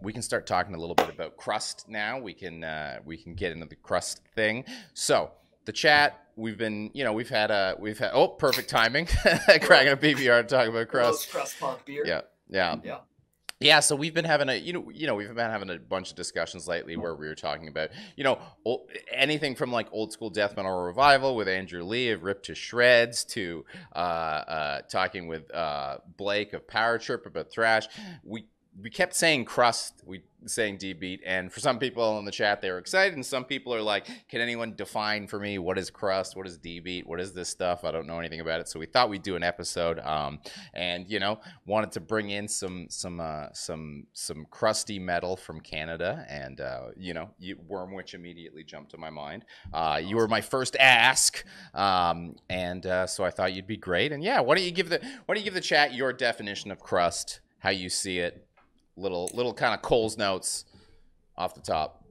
we can start talking a little bit about Crust now. We can get into the Crust thing. So the chat, we've had oh, perfect timing, cracking a PBR to talk about Crust. Roast crust punk beer. Yeah, yeah. Yeah. Yeah, so we've been having we've been having a bunch of discussions lately where we were talking about anything from like old school death metal revival with Andrew Lee of Ripped to Shreds to talking with Blake of Power Trip about thrash. We kept saying Crust, we saying D beat, and for some people in the chat they were excited, and some people are like, "Can anyone define for me what is Crust? What is D beat? What is this stuff? I don't know anything about it." So we thought we'd do an episode, and wanted to bring in some crusty metal from Canada, and Wormwitch immediately jumped to my mind. You were my first ask, and so I thought you'd be great. And yeah, why don't you give the chat your definition of Crust, how you see it, little kind of Cole's notes off the top.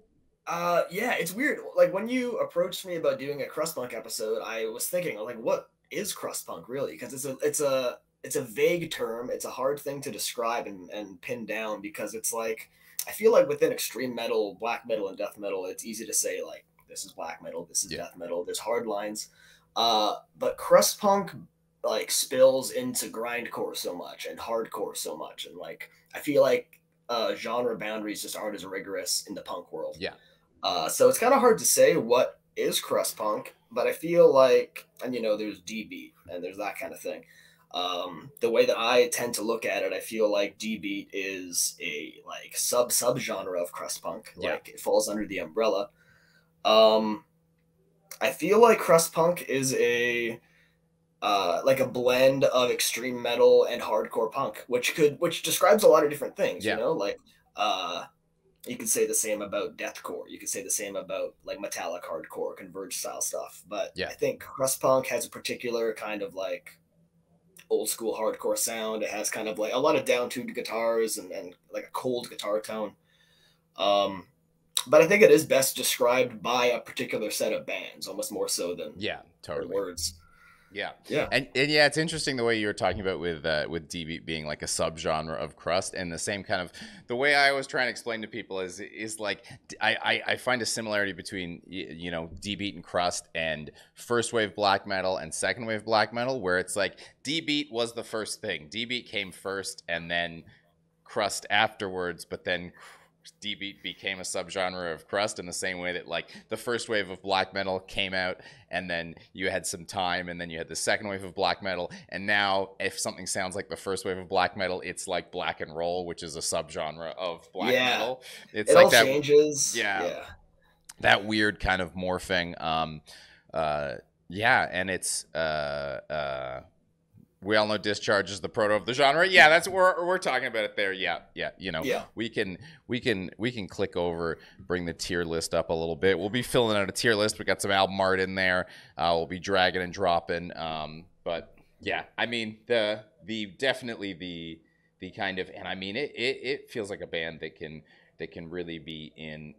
Yeah, it's weird. Like when you approached me about doing a crust punk episode, I was thinking like, what is crust punk really? Because it's a vague term. It's a hard thing to describe and pin down because it's like I feel like within extreme metal, black metal, and death metal, it's easy to say like this is black metal, this is death metal. There's hard lines, but crust punk like spills into grindcore so much and hardcore so much, and like I feel like genre boundaries just aren't as rigorous in the punk world. Yeah. So it's kind of hard to say what is crust punk, but I feel like, and there's D beat and there's that kind of thing. The way that I tend to look at it, I feel like D beat is a like subgenre of crust punk. Like it falls under the umbrella. I feel like crust punk is like a blend of extreme metal and hardcore punk, which describes a lot of different things. Like you could say the same about deathcore. You could say the same about like metallic hardcore, converge style stuff. But I think crust punk has a particular kind of like old school hardcore sound. It has kind of like a lot of down-tuned guitars and like a cold guitar tone. But I think it is best described by a particular set of bands, almost more so than totally words. Yeah. And yeah, it's interesting the way you were talking about with D beat being like a subgenre of crust, and the same kind of the way I was trying to explain to people is like I find a similarity between D beat and crust and first wave black metal and second wave black metal, where it's like D beat was the first thing. D beat came first and then crust afterwards, but then D beat became a subgenre of crust in the same way that like the first wave of black metal came out and then you had some time and then you had the second wave of black metal, and now if something sounds like the first wave of black metal, it's like black and roll, which is a subgenre of black metal. It's it like all that changes. That weird kind of morphing. And it's we all know Discharge is the proto of the genre. Yeah, that's what we're talking about it there. Yeah. We can click over, bring the tier list up a little bit. We'll be filling out a tier list. We got some album art in there. We'll be dragging and dropping. But yeah, I mean the definitely the kind of, and I mean it feels like a band that can really be in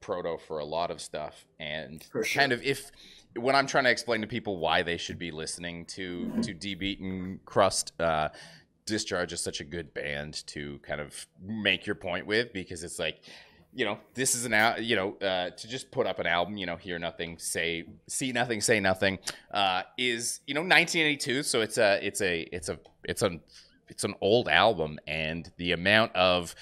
proto for a lot of stuff, and kind of if when I'm trying to explain to people why they should be listening to D beat and Crust, Discharge is such a good band to kind of make your point with, because it's like this is an to just put up an album, hear nothing, see nothing, say nothing, is 1982, so it's an old album, and the amount of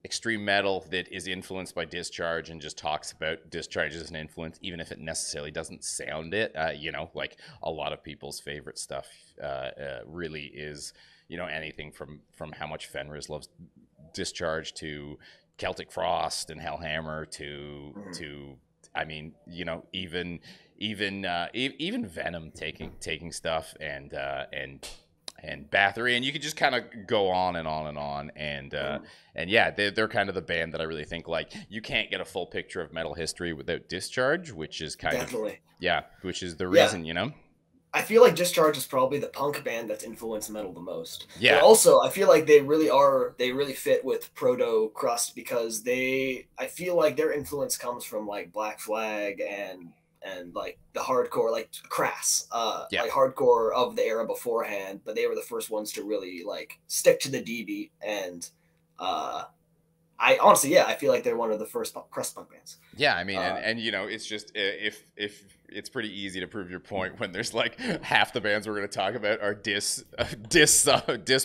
extreme metal that is influenced by Discharge and just talks about Discharge as an influence, even if it necessarily doesn't sound it. Like a lot of people's favorite stuff really is, anything from how much Fenris loves Discharge to Celtic Frost and Hellhammer to I mean, even Venom taking stuff and Bathory, and you could just kind of go on and on and on, and yeah, they're kind of the band that I really think like you can't get a full picture of metal history without Discharge, which is kind of which is the reason. I feel like Discharge is probably the punk band that's influenced metal the most. Yeah. But also, I feel like they really fit with proto Crust, because I feel like their influence comes from like Black Flag and like the hardcore, like Crass, like hardcore of the era beforehand, but they were the first ones to really like stick to the D beat and I honestly, yeah, I feel like they're one of the first crust punk bands. Yeah, I mean, Uh, and you know, it's just if it's pretty easy to prove your point when there's like half the bands we're going to talk about are dis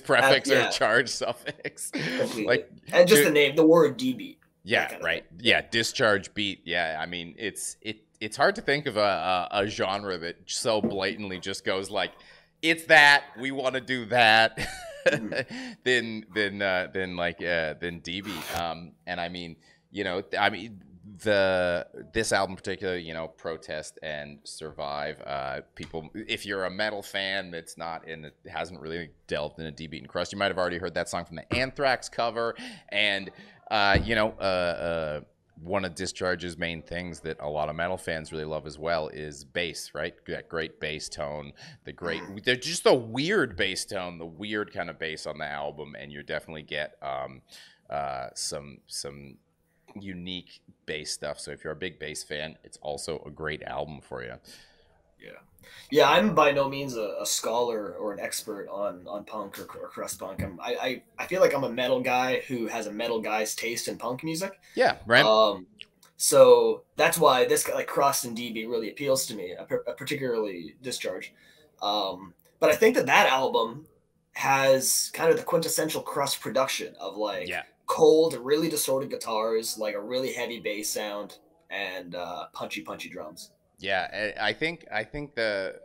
prefix or yeah, charge suffix, completely. like And just the ju- name, the word D beat, that yeah, kind of thing. right, Yeah. yeah, discharge beat, yeah. I mean, it's hard to think of a genre that so blatantly just goes like, it's that we want to do that, Mhm. than D beat, and I mean, you know, I mean the this album in particular, you know, Protest and Survive, people, if you're a metal fan that's not in it, hasn't really delved into D beat and Crust, you might have already heard that song from the Anthrax cover. And you know, one of Discharge's main things that a lot of metal fans really love as well is bass, right? That great bass tone, they're just the weird bass tone, the weird kind of bass on the album, and you definitely get some unique bass stuff. So if you're a big bass fan, it's also a great album for you. Yeah, yeah. I'm by no means a scholar or an expert on punk or crust punk. I feel like I'm a metal guy who has a metal guy's taste in punk music. Yeah, right. Um, so that's why this like Crust and DB really appeals to me, particularly Discharge. But I think that that album has kind of the quintessential Crust production of like Yeah, cold, really distorted guitars, like a really heavy bass sound, and punchy drums. yeah. I think the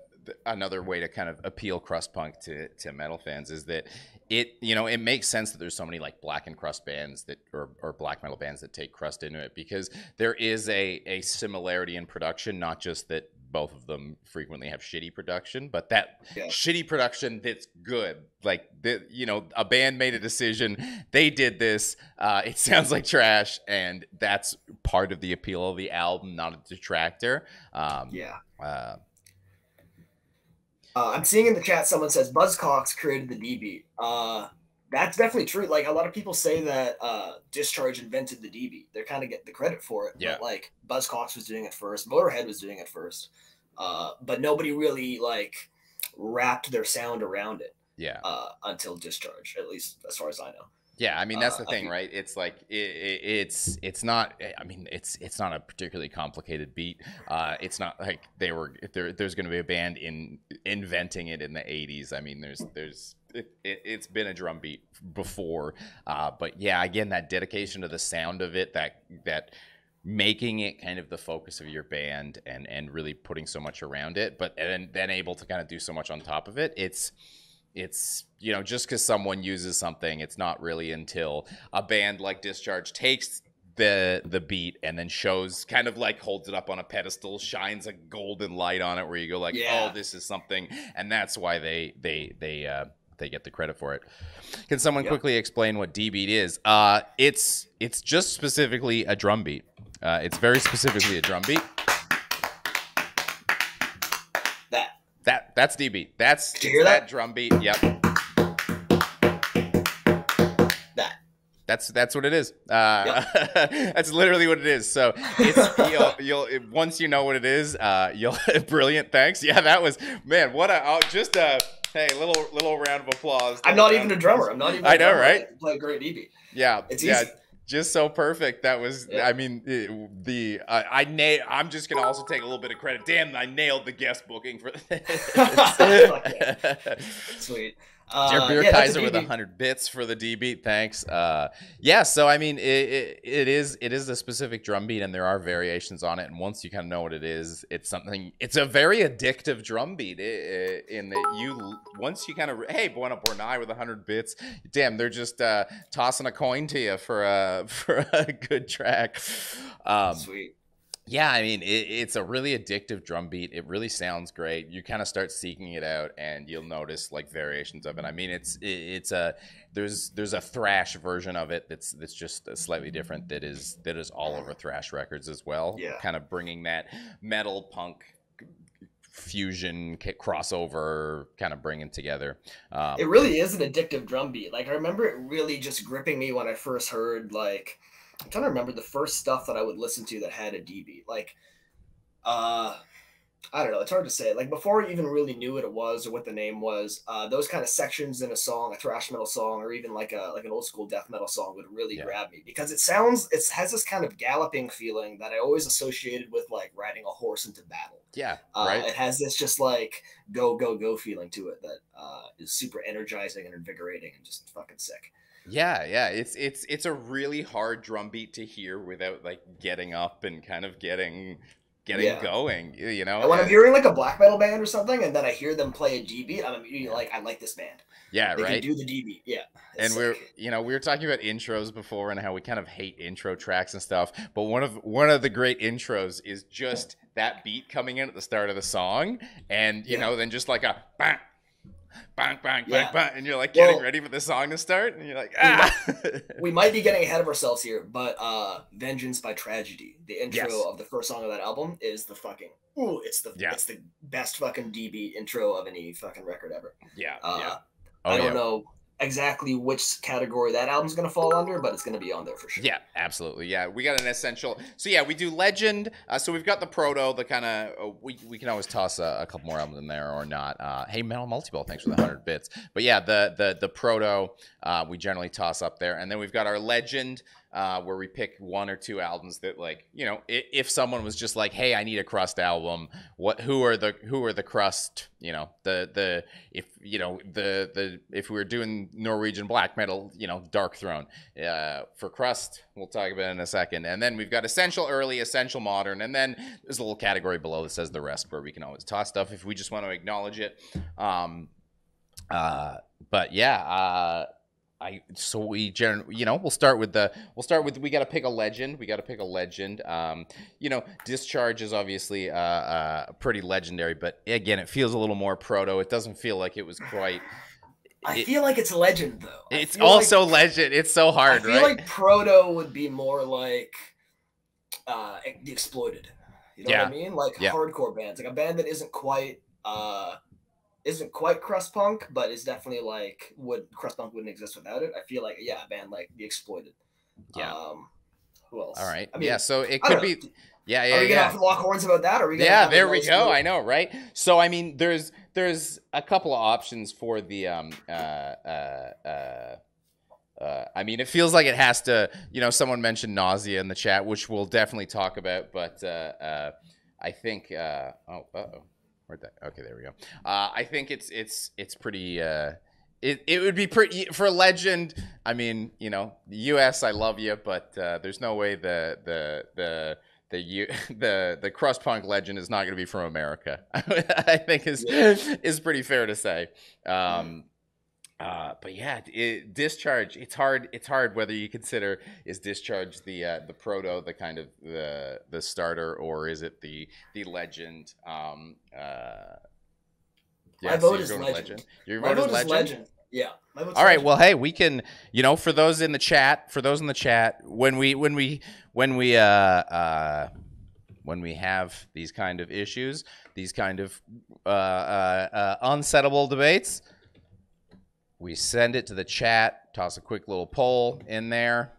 another way to kind of appeal crust punk to metal fans is that it, you know, it makes sense that there's so many like black and crust bands that or black metal bands that take crust into it, because there is a similarity in production, not just that both of them frequently have shitty production, but that Yeah. shitty production that's good. Like you know, a band made a decision, they did this. It sounds like trash, and that's part of the appeal of the album, not a detractor. Um, Yeah. uh, I'm seeing in the chat someone says Buzzcocks created the D beat. That's definitely true. Like a lot of people say that Discharge invented the D beat. They kind of get the credit for it, yeah, but like Buzzcocks was doing it first, Motorhead was doing it first, but nobody really like wrapped their sound around it yeah. until Discharge, at least as far as I know. Yeah, I mean that's the I thing, right? It's like it's not. I mean, it's not a particularly complicated beat. It's not like there's going to be a band inventing it in the '80s. I mean, it's been a drum beat before, but yeah, again, that dedication to the sound of it, that making it kind of the focus of your band, and really putting so much around it, but then able to kind of do so much on top of it. It's you know, just because someone uses something, it's not really until a band like Discharge takes the beat and then shows, kind of like holds it up on a pedestal, shines a golden light on it, where you go like, oh, Yeah. this is something, and that's why they get the credit for it. Can someone Yep. quickly explain what D beat is? It's just specifically a drum beat. It's very specifically a drum beat. That. That's D beat. That's Did you hear that that? drum beat. Yep. That. That's what it is. Yep. That's literally what it is. So it's you'll once you know what it is, you'll brilliant. Thanks. Yeah, that was, man. What a just a hey, little round of applause. I'm not even a drummer. I'm not even. I A know, drummer. right? I play a great D beat. Yeah, It's yeah. easy. Just so perfect. That was. Yeah. I mean, I'm just gonna also take a little bit of credit. Damn, I nailed the guest booking for this. Fuck yeah. Sweet. Dear Beer Yeah, that's a Kaiser with D beat. 100 bits for the D beat. Thanks. Yeah, so I mean, it is a specific drum beat, and there are variations on it. And once you kind of know what it is, it's a very addictive drum beat. In that once you kind of, hey, Buena Bornai with 100 bits, damn, they're just tossing a coin to you for a good track. Sweet. Yeah, I mean, it's a really addictive drum beat. It really sounds great. You kind of start seeking it out, and you'll notice like variations of it. I mean, there's a thrash version of it that's just slightly different. That is all over thrash records as well. Yeah. Kind of bringing that metal punk fusion crossover, kind of bringing together. It really is an addictive drum beat. Like I remember it really just gripping me when I first heard like I'm trying to remember the first stuff that I would listen to that had a D beat. Like I don't know. It's hard to say. Like before I even really knew what it was or what the name was, those kind of sections in a song, a thrash metal song, or even like an old school death metal song would really Yeah. grab me because it has this kind of galloping feeling that I always associated with like riding a horse into battle. Yeah. Right. It has this just like go go go feeling to it that is super energizing and invigorating and just fucking sick. Yeah, yeah, it's a really hard drum beat to hear without like getting up and kind of getting Yeah. going, you know? And when I'm hearing like a black metal band or something, and then I hear them play a D beat, I'm immediately like, I like this band. Yeah, They can right. do the D beat. Yeah, it's And sick. we were talking about intros before and how we kind of hate intro tracks and stuff, but one of the great intros is just that beat coming in at the start of the song, and Yeah, then just like a bang, bang, bang, bang, yeah. bang, and you're like getting Well, ready for the song to start, and you're like, we might ah. we might be getting ahead of ourselves here, but "Vengeance by Tragedy," the intro Yes. of the first song of that album, is the fucking ooh, Yeah. it's the best fucking D beat intro of any fucking record ever. Yeah. Yeah. Uh, Oh I don't yeah. know exactly which category that album's gonna fall under, but it's gonna be on there for sure. Yeah, absolutely. Yeah, we got an essential. So yeah, we do legend. So we've got the proto, the kind of we can always toss a couple more albums in there or not. Hey, Metal Multiball, thanks for the 100 bits. But yeah, the proto we generally toss up there, and then we've got our legend. Where we pick one or two albums that, like, if someone was just like, hey, I need a Crust album, who are the Crust, the if we were doing Norwegian black metal, Dark Throne, for Crust, we'll talk about it in a second. And then we've got essential early, essential modern, and then there's a little category below that says the rest, where we can always toss stuff if we just want to acknowledge it. But yeah, we'll start with we got to pick a legend. Discharge is obviously pretty legendary, but again, it feels a little more proto. It doesn't feel like it was quite. I feel like it's legend though. It's also legend. It's so hard, I feel right? like proto would be more like the Exploited. You know what I mean? Like hardcore bands, like a band that isn't quite crust punk, but is definitely like crust punk wouldn't exist without it. I feel like a band like the Exploited. Yeah. Who else? All right. I mean, so it could be. Yeah. Are we gonna have to lock horns about that? Or are we gonna have there we go. I know, right? So I mean, there's a couple of options for the I mean, it feels like it has to. Someone mentioned Nausea in the chat, which we'll definitely talk about. But I think. Where'd that? Okay, there we go. I think it's pretty. It would be pretty for legend. I mean, the U.S. I love you, but there's no way the crust punk legend is not going to be from America. I think is pretty fair to say. But yeah, Discharge. It's hard whether you consider is Discharge the proto, the kind of the starter, or is it the legend? My vote is legend. Your vote is legend. Yeah. All right. Well, hey, we can. For those in the chat, when we have these kind of issues, these kind of unsettable debates, we send it to the chat, toss a quick little poll in there,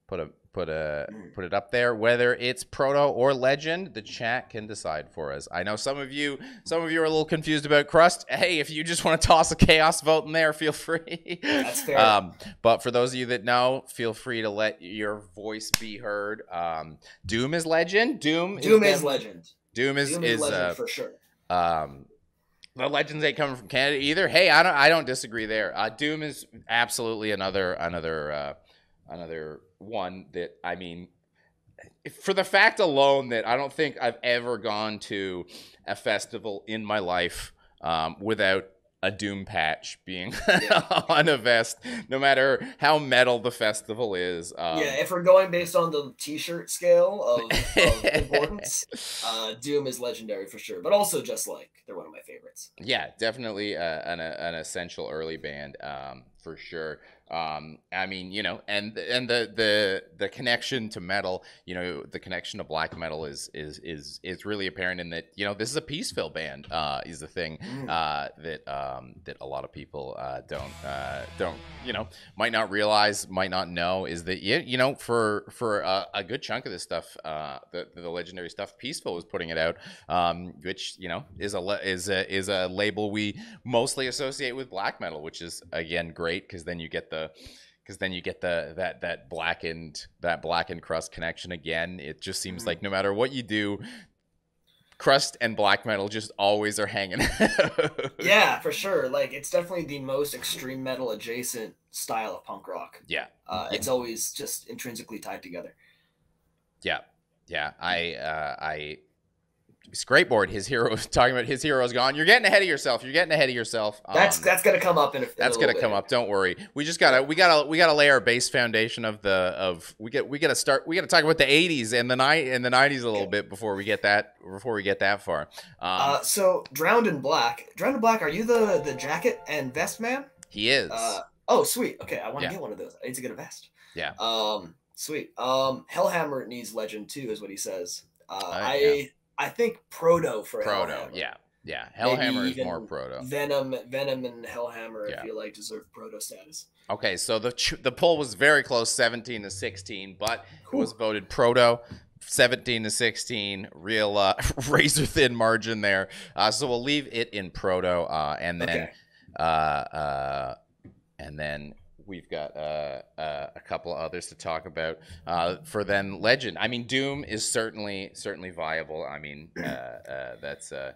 put it up there. Whether it's proto or legend, the chat can decide for us. I know some of you are a little confused about Crust. Hey, if you just want to toss a chaos vote in there, feel free. That's fair. But for those of you that know, feel free to let your voice be heard. Doom is legend. Doom is legend. Doom is legend for sure. The legends ain't coming from Canada either. Hey, I don't disagree there. Doom is absolutely another one that, I mean, for the fact alone that I don't think I've ever gone to a festival in my life without a Doom patch being on a vest, no matter how metal the festival is. If we're going based on the t-shirt scale of importance, Doom is legendary for sure, but also just like they're one of my favorites. Yeah, definitely an essential early band for sure. I mean, and the connection to metal, the connection to black metal is really apparent in that, this is a peaceful band, is the thing Mm. that a lot of people don't might not realize, might not know, is that for a good chunk of this stuff, the legendary stuff, Peaceful was putting it out, which is a label we mostly associate with black metal, which is again great because then you get that blackened Crust connection again. It just seems like no matter what you do, Crust and black metal just always are hanging out. Yeah, for sure. Like, it's definitely the most extreme metal adjacent style of punk rock. Yeah. It's always just intrinsically tied together. Yeah. I Skateboard, his hero, talking about his hero's gone. You're getting ahead of yourself. That's gonna come up in a That's gonna come up. Don't worry. We gotta lay our base foundation we gotta talk about the 80s and the 90s a little bit before we get that far. So Drowned in Black, are you the jacket and vest man? He is. Oh, sweet. Okay, I want to get one of those. I need to get a vest. Yeah. Sweet. Hellhammer needs legend too, is what he says. I think proto for Hellhammer. Yeah. Hellhammer is more proto. Venom and Hellhammer, I feel like, deserve proto status. Okay, so the poll was very close, 17-16, but it was voted proto, 17-16, real razor thin margin there. So we'll leave it in proto, and then we've got a couple of others to talk about for then legend. I mean, Doom is certainly viable. I mean, that's a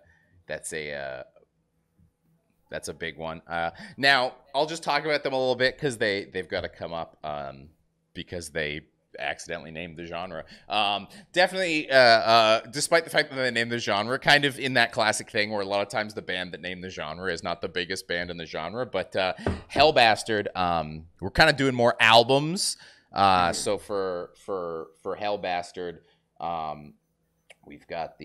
big one. Now I'll just talk about them a little bit because they've got to come up because they accidentally named the genre. Definitely, despite the fact that they named the genre, kind of in that classic thing where a lot of times the band that named the genre is not the biggest band in the genre. But Hellbastard, we're kind of doing more albums. So for Hellbastard, we've got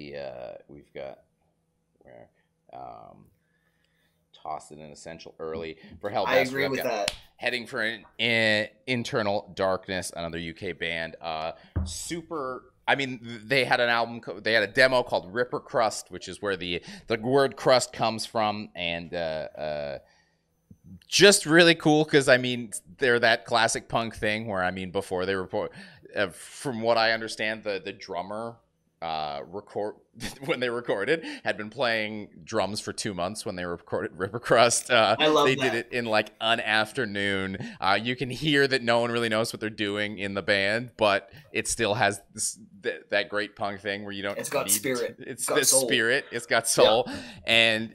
Tossed in an Essential Early for Hellbastard. I agree with that. Heading for an Internal Darkness, another UK band. I mean, they had an album. They had a demo called Ripper Crust, which is where the word crust comes from, and just really cool because I mean they're that classic punk thing where I mean before they report, from what I understand, the drummer when they recorded had been playing drums for 2 months when they recorded Ripper Crust. I love they that. did it in like an afternoon. You can hear that no one really knows what they're doing in the band, but it still has that great punk thing where you don't. It's got spirit. It's got spirit. It's got soul. Yeah. And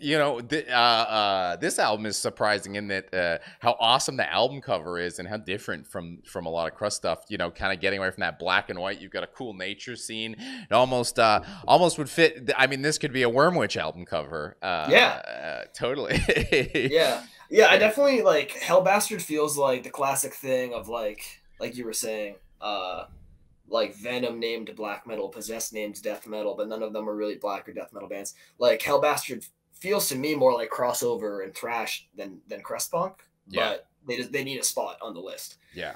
this album is surprising in that how awesome the album cover is and how different from a lot of Crust stuff. Kind of getting away from that black and white. You've got a cool nature scene. It almost would fit. I mean, this could be a Wormwitch album cover. Totally. Yeah. I definitely like Hellbastard. Feels like the classic thing of like you were saying, like Venom named black metal, Possessed named death metal, but none of them are really black or death metal bands. Like Hellbastard feels to me more like crossover and thrash than Crust punk. Yeah. But they need a spot on the list. Yeah.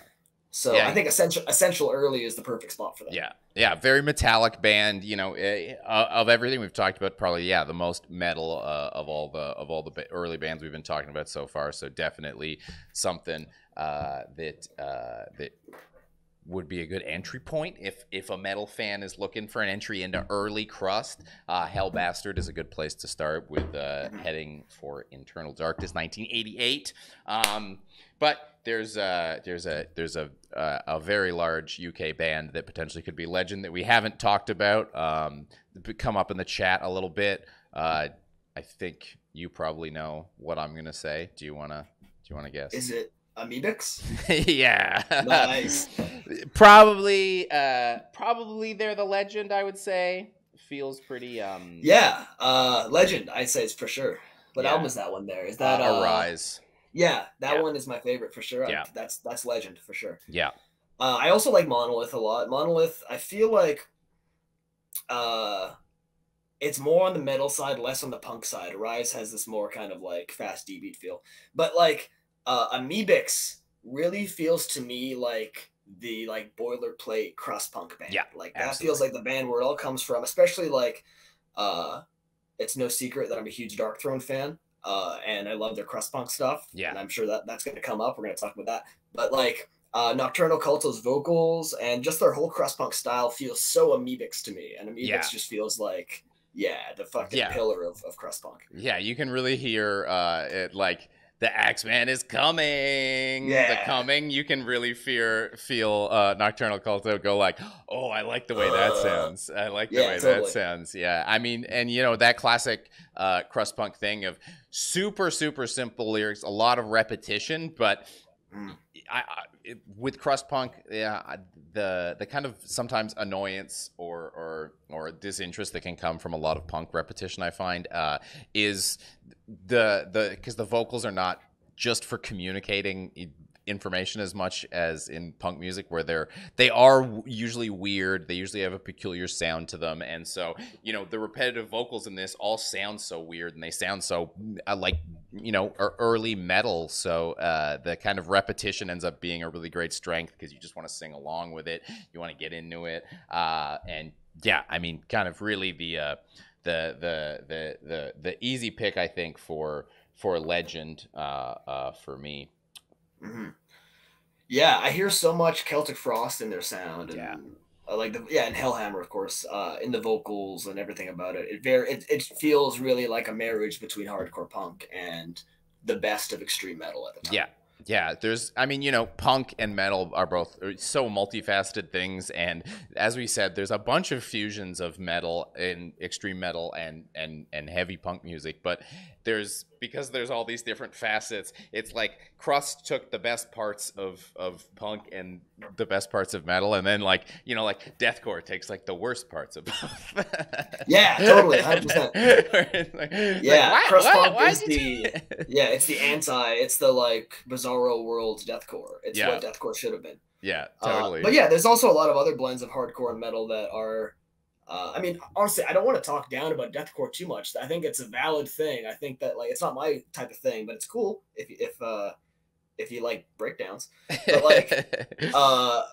So I think Essential Early is the perfect spot for them. Yeah, very metallic band. Of everything we've talked about, probably the most metal of all the early bands we've been talking about so far. So definitely something that would be a good entry point if a metal fan is looking for an entry into early Crust. Hellbastard is a good place to start with heading for Internal Darkness, 1988. But there's a very large UK band that potentially could be legend that we haven't talked about. Come up in the chat a little bit. I think you probably know what I'm gonna say. Do you wanna guess? Is it Amoebics? Yeah. Nice. Probably they're the legend. I would say feels pretty. Legend. I'd say it's for sure. What album is that one? There is that Arise. Yeah, that one is my favorite for sure. Yeah. That's legend for sure. Yeah. I also like Monolith a lot. Monolith, I feel like it's more on the metal side, less on the punk side. Arise has this more kind of like fast D beat feel. But like Amoebics really feels to me like the like boilerplate crust punk band. Yeah, Like that feels absolutely. like the band where it all comes from, especially like uh it's no secret that I'm a huge Dark Throne fan. And I love their crust punk stuff, Yeah. and I'm sure that that's going to come up. We're going to talk about that. But like Nocturnal Culto's vocals and just their whole crust punk style feels so Amoebix to me, and Amoebix Yeah. just feels like yeah, the fucking Yeah. pillar of crust punk. Yeah, you can really hear it like the Axeman is coming. The Yeah. coming. You can really feel Nocturnal Culto go like, oh, I like the way that Uh, sounds. I like the yeah, way that totally. sounds. Yeah, I mean, and you know that classic crust punk thing of super simple lyrics, a lot of repetition, but Mm. with crust punk, yeah, the kind of sometimes annoyance or disinterest that can come from a lot of punk repetition, I find, is the because the vocals are not just for communicating information as much as in punk music, where they are usually weird. They usually have a peculiar sound to them, and so you know the repetitive vocals in this all sound so weird, and they sound so like you know early metal. So the kind of repetition ends up being a really great strength because you just want to sing along with it, you want to get into it, and yeah, I mean, kind of really the easy pick, I think, for legend for me. Hmm. Yeah, I hear so much Celtic Frost in their sound, Yeah. and like the yeah, and Hellhammer, of course, in the vocals and everything about it. It feels really like a marriage between hardcore punk and the best of extreme metal at the Yeah. time. Yeah, there's, I mean, you know, punk and metal are both so multifaceted things. And as we said, there's a bunch of fusions of metal and extreme metal and heavy punk music. But because there's all these different facets, it's like Crust took the best parts of punk and the best parts of metal. And then, like, you know, like Deathcore takes like the worst parts of both. Yeah, totally, 100%. Like, Yeah, crust punk why'd is you do the it? yeah, it's the anti, it's the like bizarro world deathcore. It's Yeah. what deathcore should have been. Yeah, totally. But yeah, there's also a lot of other blends of hardcore and metal that are. I mean, honestly, I don't want to talk down about deathcore too much. I think it's a valid thing. I think that like it's not my type of thing, but it's cool if you like breakdowns. But like, uh,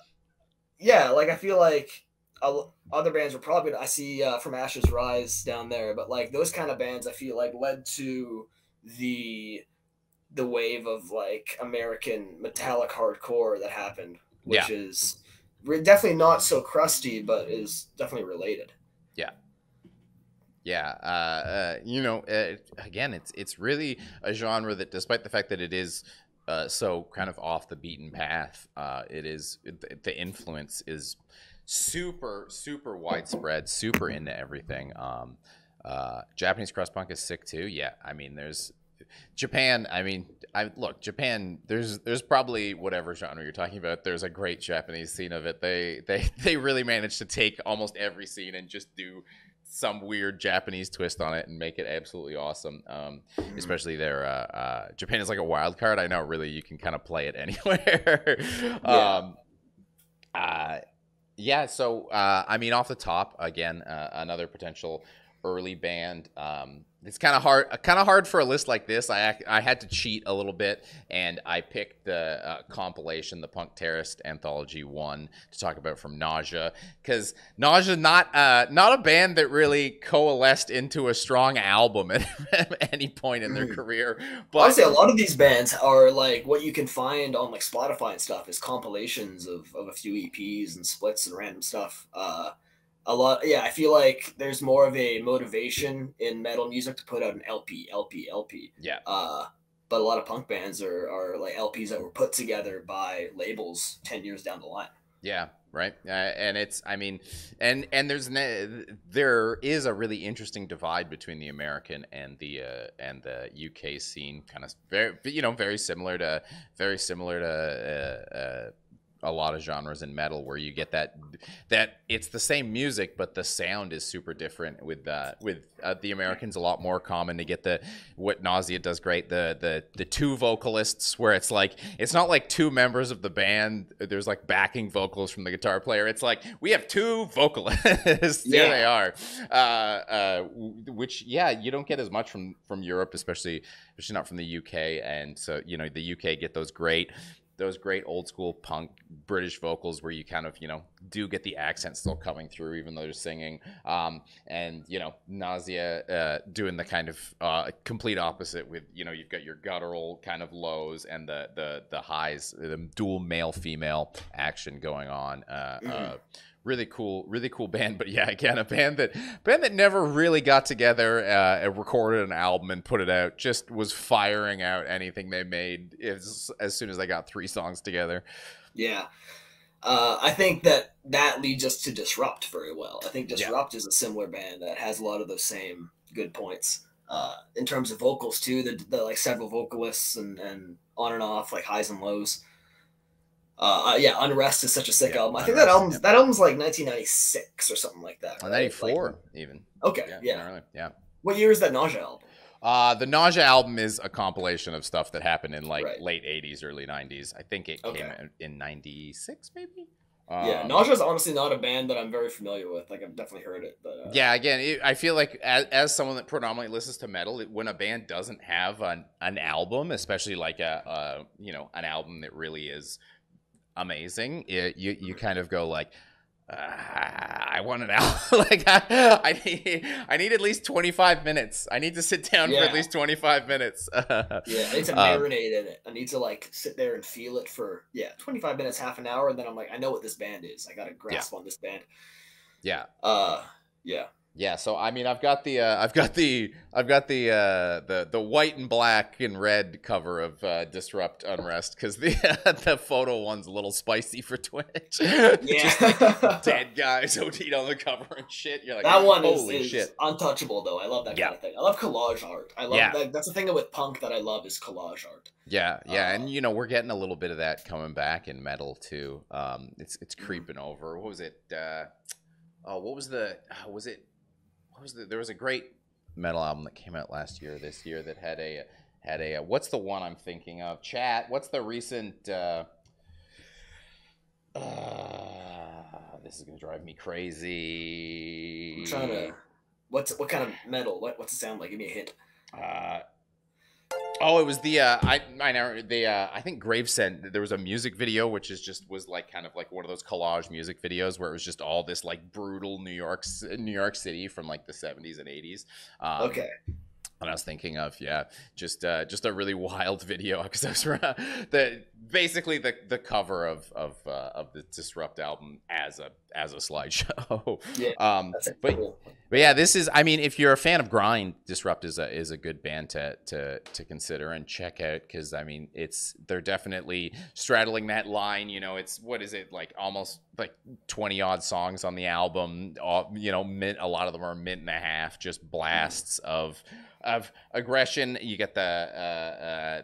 yeah, like I feel like other bands are probably. I see From Ashes Rise down there, but like those kind of bands, I feel like led to the the wave of like American metallic hardcore that happened, Yeah. which is definitely not so crusty, but is definitely related. Yeah. Yeah, you know, again, it's really a genre that, despite the fact that it is so kind of off the beaten path, the influence is super widespread, super into everything. Japanese crust punk is sick too. Yeah, I mean, there's Japan. I mean, I look Japan. There's probably whatever genre you're talking about. There's a great Japanese scene of it. They really managed to take almost every scene and just do some weird Japanese twist on it and make it absolutely awesome. Mm. Especially their Japan is like a wild card. I know, really, you can kind of play it anywhere. Yeah. Uh, yeah. So I mean, off the top, again, another potential early band. It's kind of hard for a list like this. I had to cheat a little bit, and I picked the compilation, the Punk Terrorist Anthology 1, to talk about from Nausea, because Nausea not a band that really coalesced into a strong album at any point in their Mm. career, but Honestly, a lot of these bands are like what you can find on like Spotify and stuff is compilations of a few EPs and splits and random stuff. A lot, yeah. I feel like there's more of a motivation in metal music to put out an LP. yeah. But a lot of punk bands are like LPs that were put together by labels 10 years down the line. Yeah, right. And it's, I mean, and there is a really interesting divide between the American and the UK scene, kind of very, you know, very similar to a lot of genres in metal, where you get that it's the same music, but the sound is super different. With the Americans, a lot more common to get what Nausea does great, the two vocalists, where it's like it's not like two members of the band, there's like backing vocals from the guitar player. It's like we have two vocalists. Here they Yeah. are. Which, yeah, you don't get as much from Europe, especially not from the UK. And so, you know, the UK get those great those great old school punk British vocals where you kind of, do get the accent still coming through even though they're singing. And Nausea doing the kind of complete opposite with, you've got your guttural kind of lows and the highs, the dual male female action going on. Really cool band. But yeah, again, a band that never really got together and recorded an album and put it out. Just was firing out anything they made as soon as they got 3 songs together. Yeah. I think that leads us to Disrupt very well. I think Disrupt is a similar band that has a lot of those same good points. In terms of vocals too, the like several vocalists and on and off, like highs and lows. Yeah, Unrest is such a sick album. I think that album's like 1996 or something like that. Right? 94 like, even. Okay, yeah. Yeah. What year is that Nausea album? The Nausea album is a compilation of stuff that happened in like late 80s, early 90s. I think it came out in 96 maybe. Yeah, Nausea is honestly not a band that I'm very familiar with. Like, I've definitely heard it, but yeah, again, I feel like as someone that predominantly listens to metal, when a band doesn't have an album, especially like an album that really is amazing, you kind of go like, I want an album. Like I need at least 25 minutes. I need to sit down for at least 25 minutes. I need to marinate in it. I need to like sit there and feel it for 25 minutes, half an hour, and then I'm like, I know what this band is. I got a grasp on this band. Yeah. So I mean, I've got the white and black and red cover of Disrupt Unrest because the photo one's a little spicy for Twitch. Yeah, just like dead guys OD'd on the cover and shit. You're like, that one holy is shit, untouchable though. I love that kind of thing. I love collage art. I love that. That's the thing with punk that I love is collage art. Yeah, and we're getting a little bit of that coming back in metal too. It's creeping over. What was it? There was a great metal album that came out this year that had a what's the one I'm thinking of? Chat. What's the recent? This is gonna drive me crazy. I'm trying to. What kind of metal? What's it sound like? Give me a hint. It was the I think Gravesend. There was a music video which was like kind of like one of those collage music videos where it was just all this like brutal New York City from like the 70s and 80s. Okay. And I was thinking of just a really wild video because those were basically the cover of the Disrupt album as a slideshow. Yeah, but yeah, this is, I mean, if you're a fan of grind, Disrupt is a good band to consider and check out because I mean they're definitely straddling that line. It's what is it like almost like 20 odd songs on the album. A lot of them are minute and a half, just blasts of aggression. You get the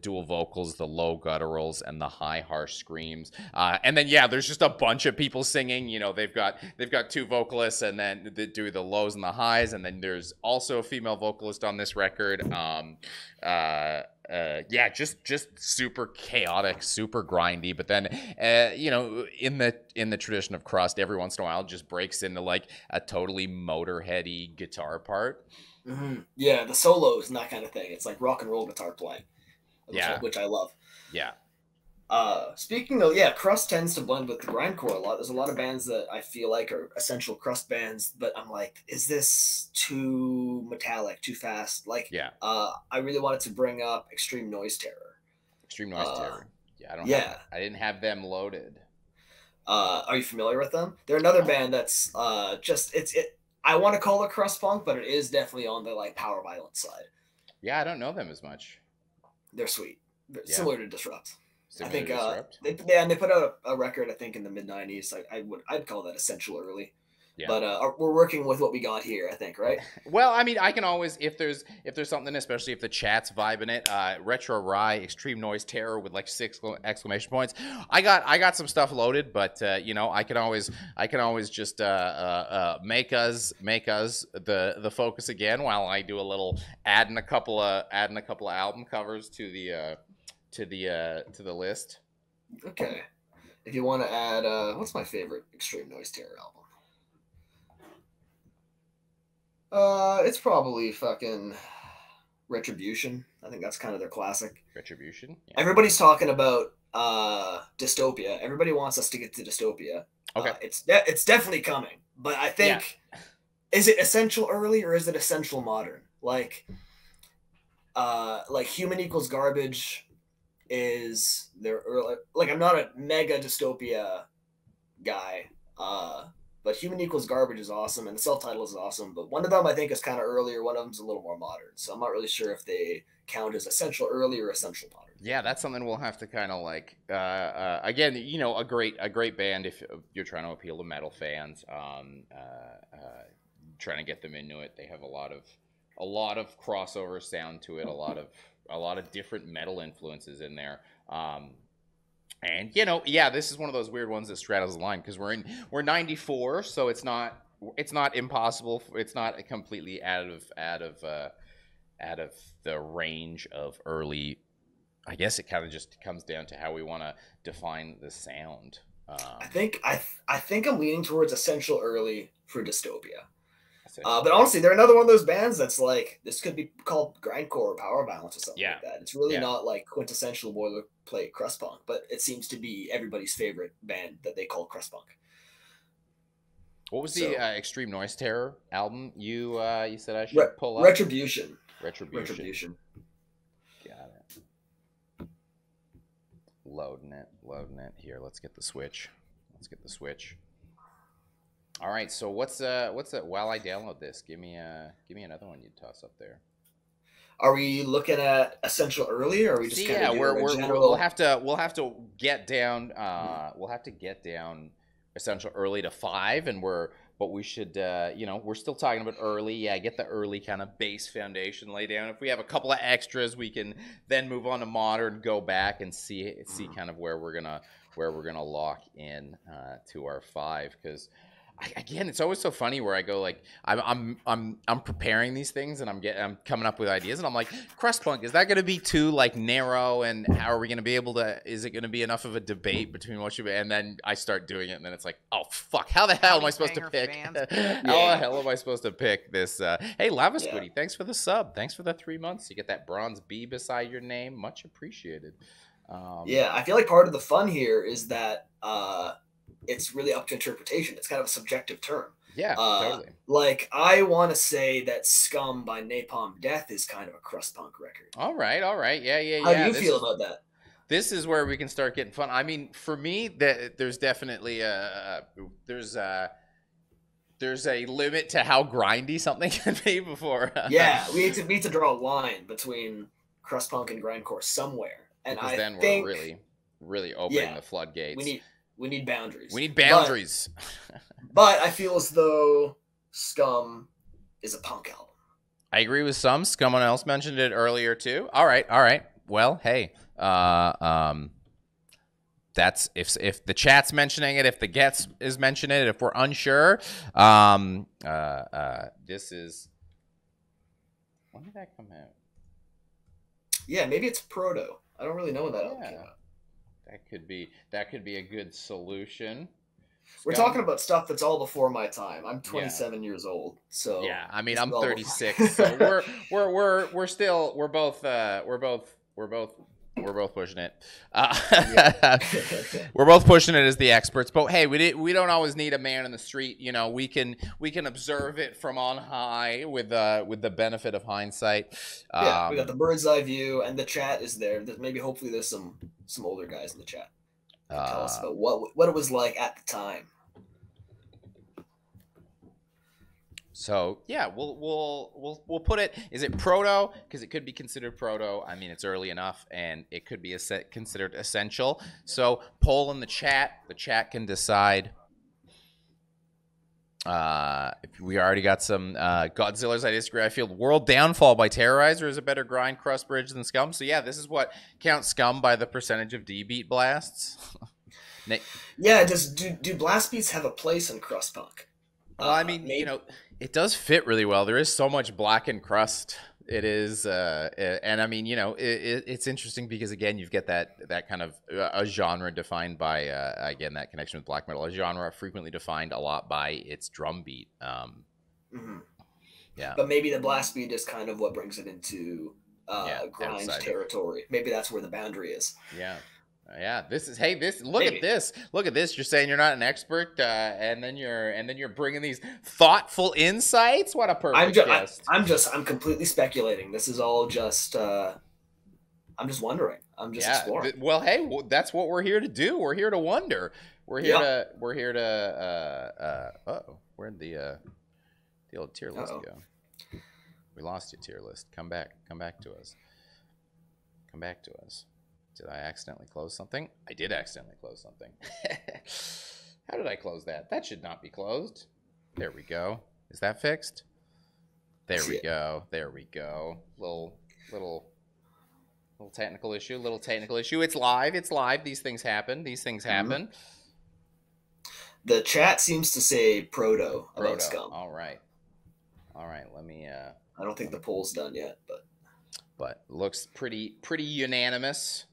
dual vocals, the low gutturals, and the high harsh screams. And then there's just a bunch of people singing. They've got 2 vocalists, and then they do the lows and the highs. And then there's also a female vocalist on this record. Just super chaotic, super grindy. But then, in the tradition of Crust, every once in a while, just breaks into like a totally Motorheady guitar part. Mm-hmm. Yeah, the solos and that kind of thing. It's like rock and roll guitar playing, which I love. Yeah. Speaking of, Crust tends to blend with the grindcore a lot. There's a lot of bands that I feel like are essential Crust bands, but I'm like, is this too metallic, too fast? Like, I really wanted to bring up Extreme Noise Terror. Extreme Noise Terror. I didn't have them loaded. Are you familiar with them? They're another band that's I want to call it crust punk, but it is definitely on the like power violence side. Yeah, I don't know them as much. They're sweet, similar to Disrupt. Similar to Disrupt? They put out a record I think in the mid '90s. I'd call that essential early. Yeah. But we're working with what we got here, I think, right? Well, I mean, I can always, if there's something, especially if the chat's vibing it, Retro Rye, Extreme Noise Terror with like 6 exclamation points. I got some stuff loaded, but I can always just make us the focus again while I do a little adding a couple of album covers to the list. Okay. If you want to add, what's my favorite Extreme Noise Terror album? It's probably fucking Retribution. I think that's kind of their classic. Retribution. Yeah. Everybody's talking about dystopia. Everybody wants us to get to dystopia. Okay. It's definitely coming, but I think is it essential early or is it essential modern? Like Human Equals Garbage is their early. Like I'm not a mega dystopia guy, but Human Equals Garbage is awesome, and the self-title is awesome. But one of them I think is kind of earlier. One of them's a little more modern. So I'm not really sure if they count as essential early or essential modern. Yeah, that's something we'll have to kind of like. Again, you know, a great band if you're trying to appeal to metal fans. Trying to get them into it. They have a lot of crossover sound to it. A lot of different metal influences in there. And you know, yeah, this is one of those weird ones that straddles the line because we're 94, so it's not impossible. It's not completely out of the range of early. I guess it kind of just comes down to how we want to define the sound. I think I'm leaning towards essential early for dystopia. But honestly, they're another one of those bands that's like, this could be called grindcore or power violence or something like that. It's really not like quintessential boilerplate crust punk, but it seems to be everybody's favorite band that they call crust punk. What was the Extreme Noise Terror album you said I should pull up? Retribution. Got it. Loading it. Here, let's get the switch. All right, so what's that? While I download this, give me another one you'd toss up there. Are we looking at essential early, or are we just kind of we'll have to get down essential early to 5, and we should we're still talking about early. Yeah, get the early kind of base foundation lay down. If we have a couple of extras, we can then move on to modern, go back and see kind of where we're gonna lock in to our 5, because. Again, it's always so funny where I go like I'm preparing these things and I'm coming up with ideas and I'm like, crust punk, is that going to be too like narrow, and how are we going to be able to? Is it going to be enough of a debate between what you? And then I start doing it and then it's like, oh fuck, how the hell am I supposed to pick? How the hell am I supposed to pick this? Hey, Lava Squiddy, thanks for the sub, thanks for the 3 months. You get that bronze B beside your name, much appreciated. I feel like part of the fun here is that. It's really up to interpretation. It's kind of a subjective term. Yeah, totally. Like, I want to say that Scum by Napalm Death is kind of a crust punk record. All right. Yeah. How do you feel about that? This is where we can start getting fun. I mean, for me, there's definitely there's a limit to how grindy something can be before. Yeah, we need to draw a line between crust punk and grindcore somewhere. And because then we're really opening the floodgates. We need boundaries. But I feel as though Scum is a punk album. I agree with some. Someone else mentioned it earlier too. All right. Well, hey, that's if the chat's mentioning it, if the Gets is mentioning it, if we're unsure, this is. When did that come out? Yeah, maybe it's proto. I don't really know when that album came out. That could be a good solution. We're talking about stuff that's all before my time. I'm 27 years old, so yeah. I mean, I'm 36. So we're both pushing it. We're both pushing it as the experts. But hey, we don't always need a man in the street. You know, we can observe it from on high with the benefit of hindsight. We got the bird's eye view, and the chat is there. Hopefully there's some older guys in the chat. Tell us about what it was like at the time. So yeah, we'll put it. Is it proto? Because it could be considered proto. I mean, it's early enough, and it could be considered essential. So poll in the chat. The chat can decide. If we already got some Godzilla's, I disagree. I feel World Downfall by Terrorizer is a better grind crust bridge than Scum. So yeah, this is what counts Scum by the percentage of D beat blasts. Yeah, do blast beats have a place in crust punk? Well, I mean, you know, it does fit really well. There is so much blackened crust. It is, and I mean, you know, it's interesting because again, you've got that kind of a genre defined by again that connection with black metal. A genre frequently defined a lot by its drum beat. Yeah. But maybe the blast beat is kind of what brings it into grind Outside territory. Maybe that's where the boundary is. Yeah. Yeah, this is look Maybe. at this. Look at this. You're saying you're not an expert, and then you're bringing these thoughtful insights. What a perfect guest. I'm completely speculating. This is all just I'm just wondering. I'm just exploring. Well, hey, that's what we're here to do. We're here to wonder. We're here to where'd the old tier list go? We lost your tier list. Come back to us. Come back to us. Did I accidentally close something? I did accidentally close something. How did I close that? That should not be closed. There we go. Is that fixed? There we go. There we go. Little technical issue. Little technical issue. It's live. It's live. These things happen. These things happen. The chat seems to say proto about Scum. All right. All right. Let me. I don't think the poll's done yet, but looks pretty unanimous.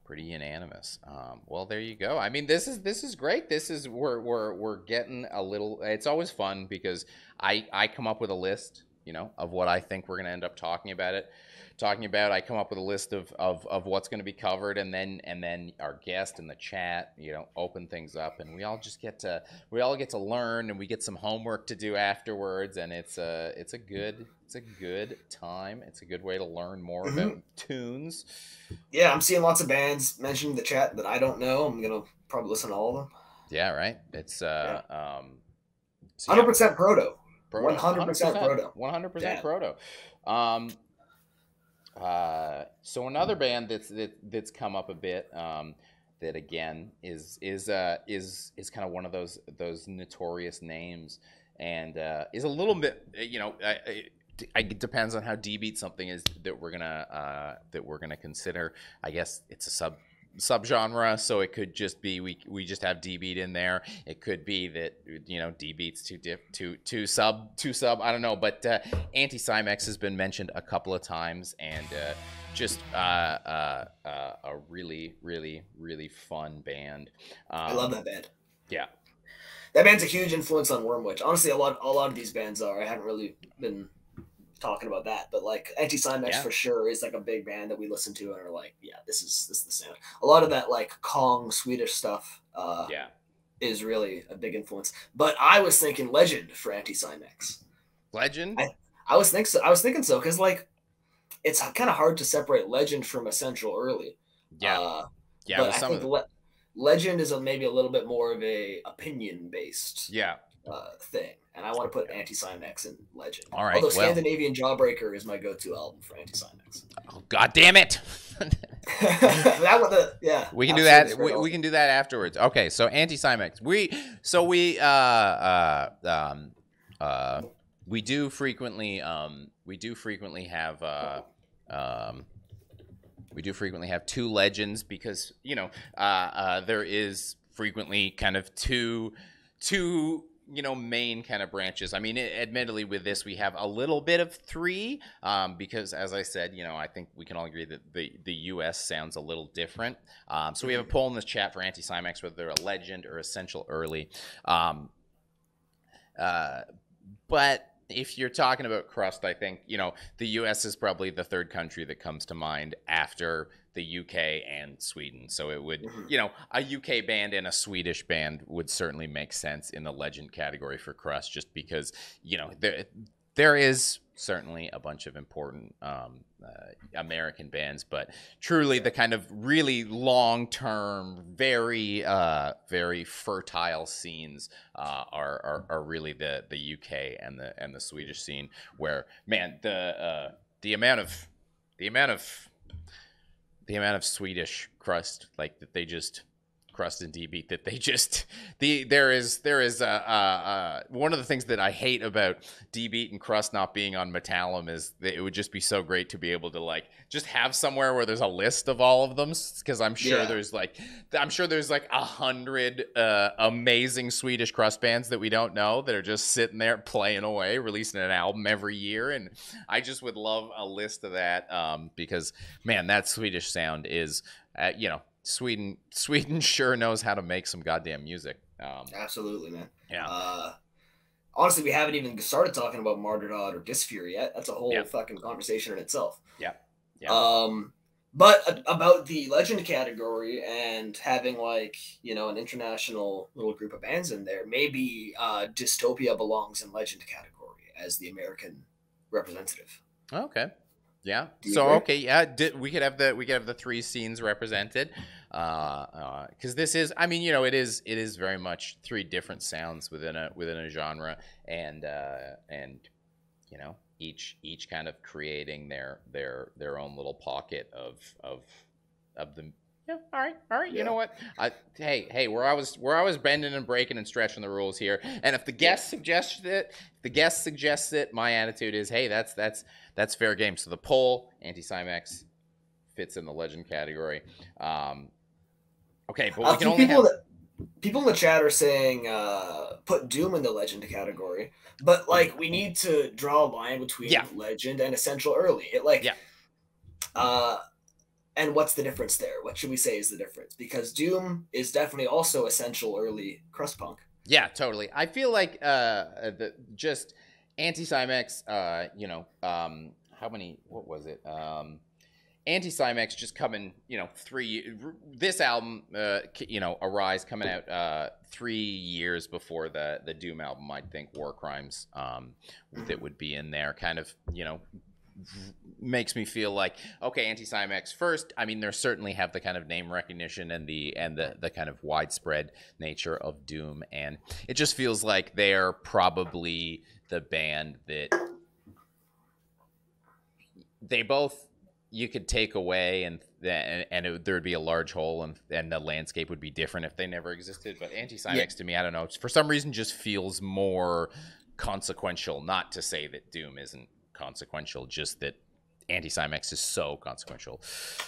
Pretty unanimous. Well, there you go. I mean, this is great. This is we're getting a little. It's always fun because I come up with a list, you know, of what I think we're gonna end up talking about. I come up with a list of what's going to be covered, and then our guest in the chat, you know, open things up, and we all get to learn, and we get some homework to do afterwards, and it's a good time. It's a good way to learn more about tunes. Yeah, I'm seeing lots of bands mentioned in the chat that I don't know. I'm gonna probably listen to all of them. Yeah, right. It's 100% proto. 100% proto. 100% proto. So another band that's come up a bit, that again is kind of one of those notorious names, and is a little bit, you know, it depends on how D-beat something is that we're gonna consider. I guess it's a subgenre, so it could just be we just have D-beat in there. It could be that, you know, D-beat's too sub. I don't know, but Anti-Cymex has been mentioned a couple of times, and just a really fun band. I love that band. Yeah, that band's a huge influence on Wormwitch. Honestly, a lot of these bands are. I haven't really been talking about that, but like Anti-Cymex for sure is like a big band that we listen to and are like, yeah, this is the sound. A lot of that like Kong Swedish stuff is really a big influence. But I was thinking Legend for Anti-Cymex. Legend? I was thinking so because like it's kind of hard to separate Legend from Essential Early. Yeah. But I think Legend is maybe a little bit more of a opinion based thing. And I want to put Anti-Cymex in Legend. All right. Although Scandinavian Jawbreaker is my go-to album for Anti-Cymex. Oh, God damn it! We can do that. We can do that afterwards. Okay. So Anti-Cymex. We do frequently have two legends because, you know, there is frequently kind of two you know, main kind of branches. I mean, admittedly, with this, we have a little bit of three, because, as I said, you know, I think we can all agree that the U.S. sounds a little different. So we have a poll in this chat for Anti-Cymex, whether they're a legend or Essential Early. But if you're talking about Crust, I think, you know, the U.S. is probably the third country that comes to mind after the U.K. and Sweden. So it would, you know, a U.K. band and a Swedish band would certainly make sense in the legend category for Crust, just because, you know, there is certainly a bunch of important American bands, but truly the kind of really long-term, very fertile scenes are really the UK and the Swedish scene, where, man, the amount of Swedish Crust, like, that they just Crust and D-Beat, that they just there is one of the things that I hate about D-Beat and Crust not being on Metallum is that it would just be so great to be able to like just have somewhere where there's a list of all of them, because I'm sure there's like 100 amazing Swedish Crust bands that we don't know that are just sitting there playing away, releasing an album every year, and I just would love a list of that, because, man, that Swedish sound is, you know, Sweden sure knows how to make some goddamn music. Absolutely, man. Yeah, Uh, Honestly, we haven't even started talking about Martyrdom or Dysphere yet. That's a yeah, whole fucking conversation in itself. yeah, yeah. Um, but about the legend category and having like an international little group of bands in there, maybe Dystopia belongs in legend category as the American representative. Okay. Yeah. Do you So agree? okay, yeah, we could have the three scenes represented. Cuz this is, I mean, it is very much three different sounds within a genre, and each kind of creating their own little pocket of the. Yeah, all right, all right. You Yeah, know what? Hey, where I was bending and breaking and stretching the rules here. And if the yeah. guest suggests it, my attitude is, hey, that's fair game. So the poll, anti-Cymex, fits in the legend category. Um, okay, but we A can few only have. people in the chat are saying put Doom in the legend category, but like we need to draw a line between Yeah, legend and essential early. It like yeah, uh and what's the difference there? What should we say is the difference? Because Doom is definitely also essential early crust punk. yeah, totally. I feel like just anti-Cymex. How many? What was it? Anti-Cymex just coming, this album, Arise, coming out 3 years before the Doom album. I think War Crimes, that would be in there, kind of, makes me feel like, okay, anti-Cymex first. I mean, they certainly have the kind of name recognition and the kind of widespread nature of Doom, and it just feels like they're probably the band that they both, you could take away, there'd be a large hole, and the landscape would be different if they never existed. But Yeah, anti-Cymex, to me, I don't know, for some reason just feels more consequential. Not to say that Doom isn't consequential, just that anti-Cymex is so consequential.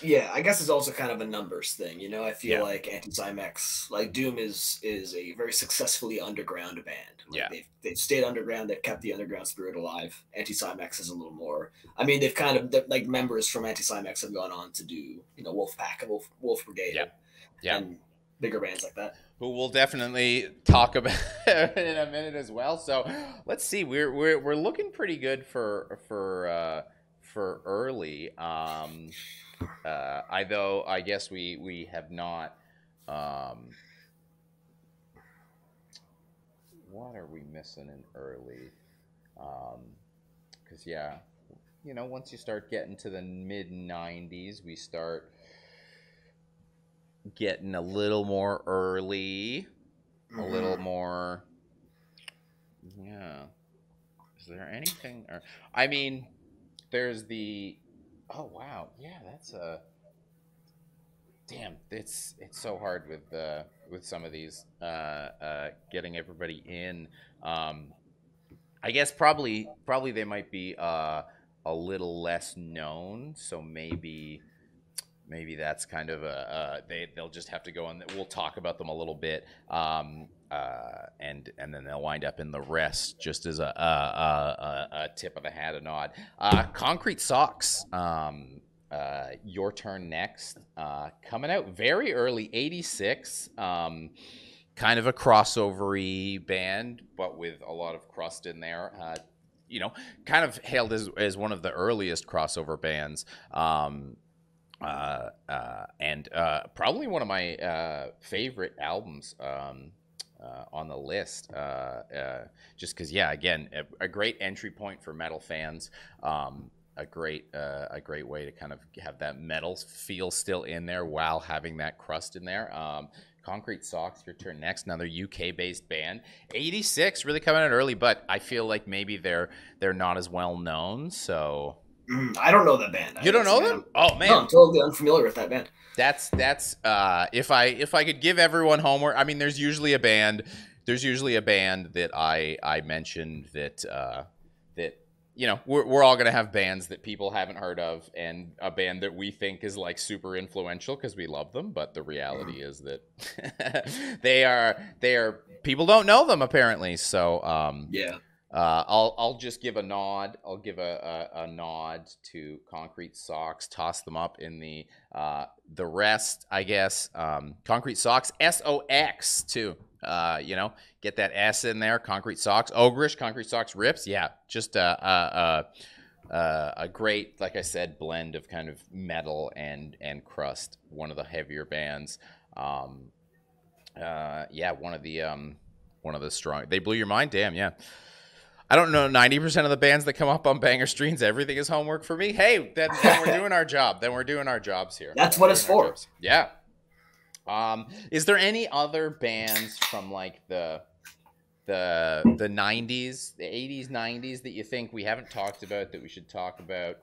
yeah. I guess it's also kind of a numbers thing. I feel Yeah, like Anti-Zymex, like Doom, is a very successfully underground band. Like yeah, they've stayed underground. They've kept the underground spirit alive. Anti-Zymex is a little more. I mean, they've kind of like members from Anti-Zymex have gone on to do Wolfpack and Wolf Brigade yeah, yeah. and bigger bands like that. Who we'll definitely talk about in a minute as well. So let's see. We're looking pretty good for early. I guess we have not. Um, what are we missing in early? Because yeah, once you start getting to the mid '90s, we start getting a little more early, a little Mm-hmm. more. Yeah. Is there anything? I mean, there's the. Oh wow, yeah, that's a. Damn, it's so hard with some of these getting everybody in. Um, I guess probably they might be a little less known, so maybe that's kind of they'll just have to go and we'll talk about them a little bit, and then they'll wind up in the rest, just as a tip of the hat, a nod. Concrete Socks, Your Turn Next, coming out very early, '86. Kind of a crossovery band, but with a lot of crust in there. Kind of hailed as one of the earliest crossover bands. And probably one of my favorite albums on the list. Just because, yeah, again, a great entry point for metal fans. A great way to kind of have that metal feel still in there while having that crust in there. Concrete Socks, Your Turn Next, another UK-based band. '86, really coming out early, but I feel like maybe they're not as well known. So I don't know that band. you don't know them? Oh No, man, I'm totally unfamiliar with that band. that's if I could give everyone homework. I mean, there's usually a band. There's usually a band that I mentioned that we're all gonna have bands that people haven't heard of, and a band that we think is like super influential because we love them. But the reality is that they are people don't know them apparently. So Yeah. I'll just give a nod. I'll give a nod to Concrete Socks. Toss them up in the rest, I guess. Concrete Socks, SOX too. You know, get that S in there. Concrete Socks, Ogreish, Concrete Socks, Rips. Yeah, just a great, like I said, blend of kind of metal and crust. One of the heavier bands. Yeah, one of the strong. They blew your mind. Damn, yeah. I don't know. 90% of the bands that come up on Banger Streams, everything is homework for me. Hey, then we're doing our job. Then we're doing our jobs here. That's what it's for. Yeah. Is there any other bands from like the 90s, the 80s, 90s that you think we haven't talked about that we should talk about?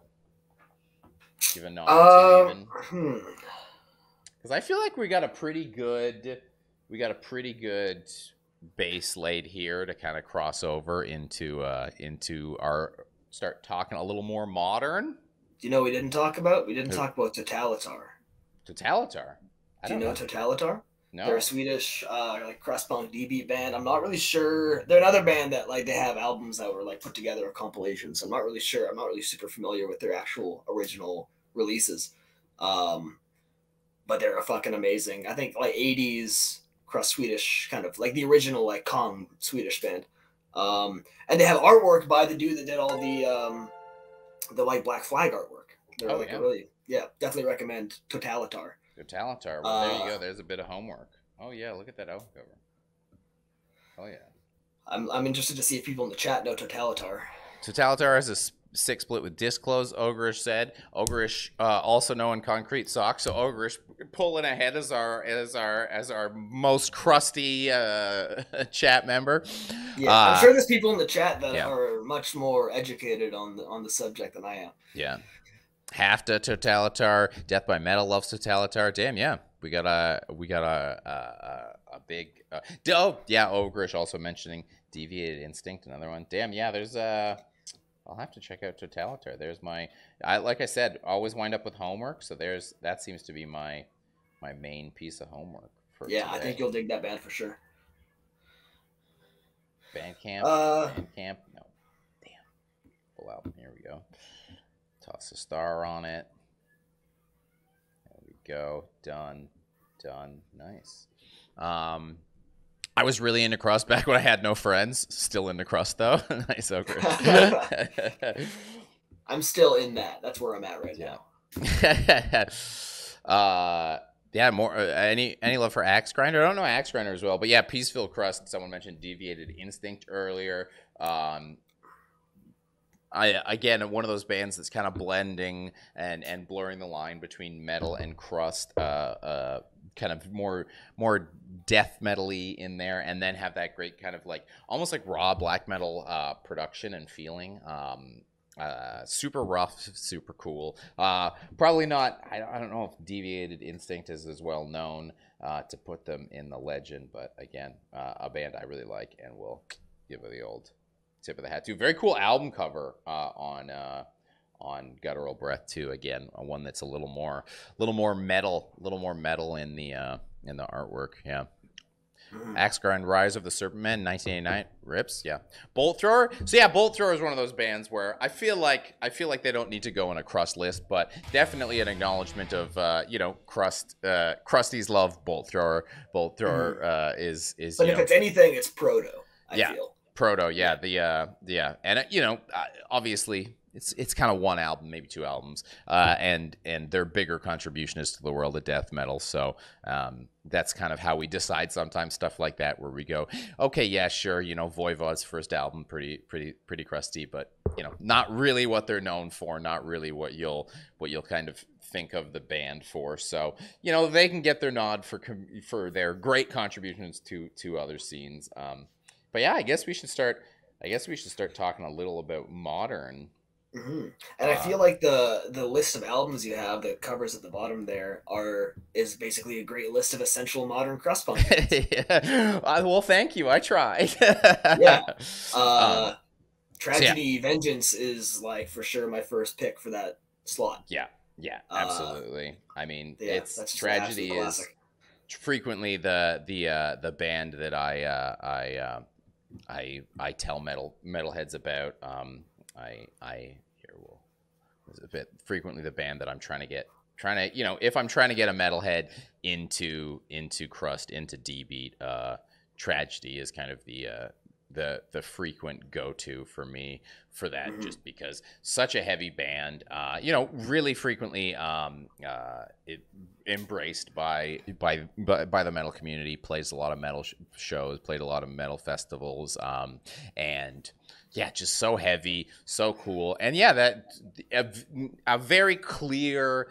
Give a nod to even. Because I feel like we got a pretty good base laid here to kind of cross over into our start talking a little more modern. Do you know what we didn't talk about? We didn't talk about Totalitar. Totalitar. Do you know Totalitar? No. They're a Swedish like crust punk D-beat band. I'm not really sure. They're another band that like they have albums that were like put together, a compilation. So I'm not really sure. I'm not really super familiar with their actual original releases. But they're a fucking amazing. I think like 80s crust Swedish kind of like the original like Kong Swedish band. And they have artwork by the dude that did all the like Black Flag artwork. They're really definitely recommend Totalitar. Totalitar. Well, there you go. There's a bit of homework. Oh yeah, look at that album cover. Oh yeah. I'm interested to see if people in the chat know Totalitar. Totalitar has a sick split with Disclose. Ogreish said. Ogreish also known Concrete Socks. So Ogreish pulling ahead as our most crusty chat member. Yeah, I'm sure there's people in the chat that are much more educated on the subject than I am. Yeah. Hafta, Totalitar, Death by Metal loves Totalitar. Damn, yeah, we got a big. Ogreish also mentioning Deviated Instinct, another one. Damn, yeah, there's I'll have to check out Totalitar. There's like I said, always wind up with homework. So that seems to be my main piece of homework for today. I think you'll dig that band for sure. Bandcamp. No, damn, full album. Here we go. Toss a star on it. There we go. Done. Nice. I was really into Crust back when I had no friends. Still into Crust though. Nice, Ogreish. I'm still in that. That's where I'm at right now. More any love for Axe Grinder? I don't know Axe Grinder as well, but yeah, Peaceville Crust. Someone mentioned Deviated Instinct earlier. Again, one of those bands that's kind of blending and blurring the line between metal and crust, kind of more death metal-y in there, and then have that great kind of like almost like raw black metal production and feeling. Super rough, super cool. Probably not. I don't know if Deviated Instinct is as well known to put them in the legend, but again, a band I really like and will give it the old tip of the hat too. Very cool album cover on Guttural Breath too. Again, one that's a little more metal in the artwork. Yeah. Axe Grind, Rise of the Serpent Men, 1989. Rips. Yeah. Bolt Thrower. So yeah, Bolt Thrower is one of those bands where I feel like they don't need to go in a Crust list, but definitely an acknowledgement of Crust. Crusties love Bolt Thrower. Bolt Thrower is. But if it's anything, it's Proto. I feel. Proto, and obviously it's kind of one album, maybe two albums, and their bigger contribution is to the world of death metal. So that's kind of how we decide sometimes stuff like that, where we go, okay, yeah, sure, Voivod's first album, pretty crusty, but not really what they're known for, not really what you'll kind of think of the band for. So they can get their nod for their great contributions to other scenes. But yeah, I guess we should start talking a little about modern. Mm-hmm. And I feel like the list of albums you have that covers at the bottom there is basically a great list of essential modern crust punk. Well, thank you. I tried. Yeah. Tragedy Vengeance is like for sure my first pick for that slot. Yeah, absolutely. I mean, it's Tragedy is frequently the band that I tell metalheads about. Frequently the band that I'm trying to if I'm trying to get a metalhead into Crust, into D-Beat, Tragedy is kind of the frequent go-to for me for that, Mhm. just because such a heavy band, really frequently it embraced by the metal community, plays a lot of metal shows, played a lot of metal festivals, and yeah, just so heavy, so cool, and yeah, that a very clear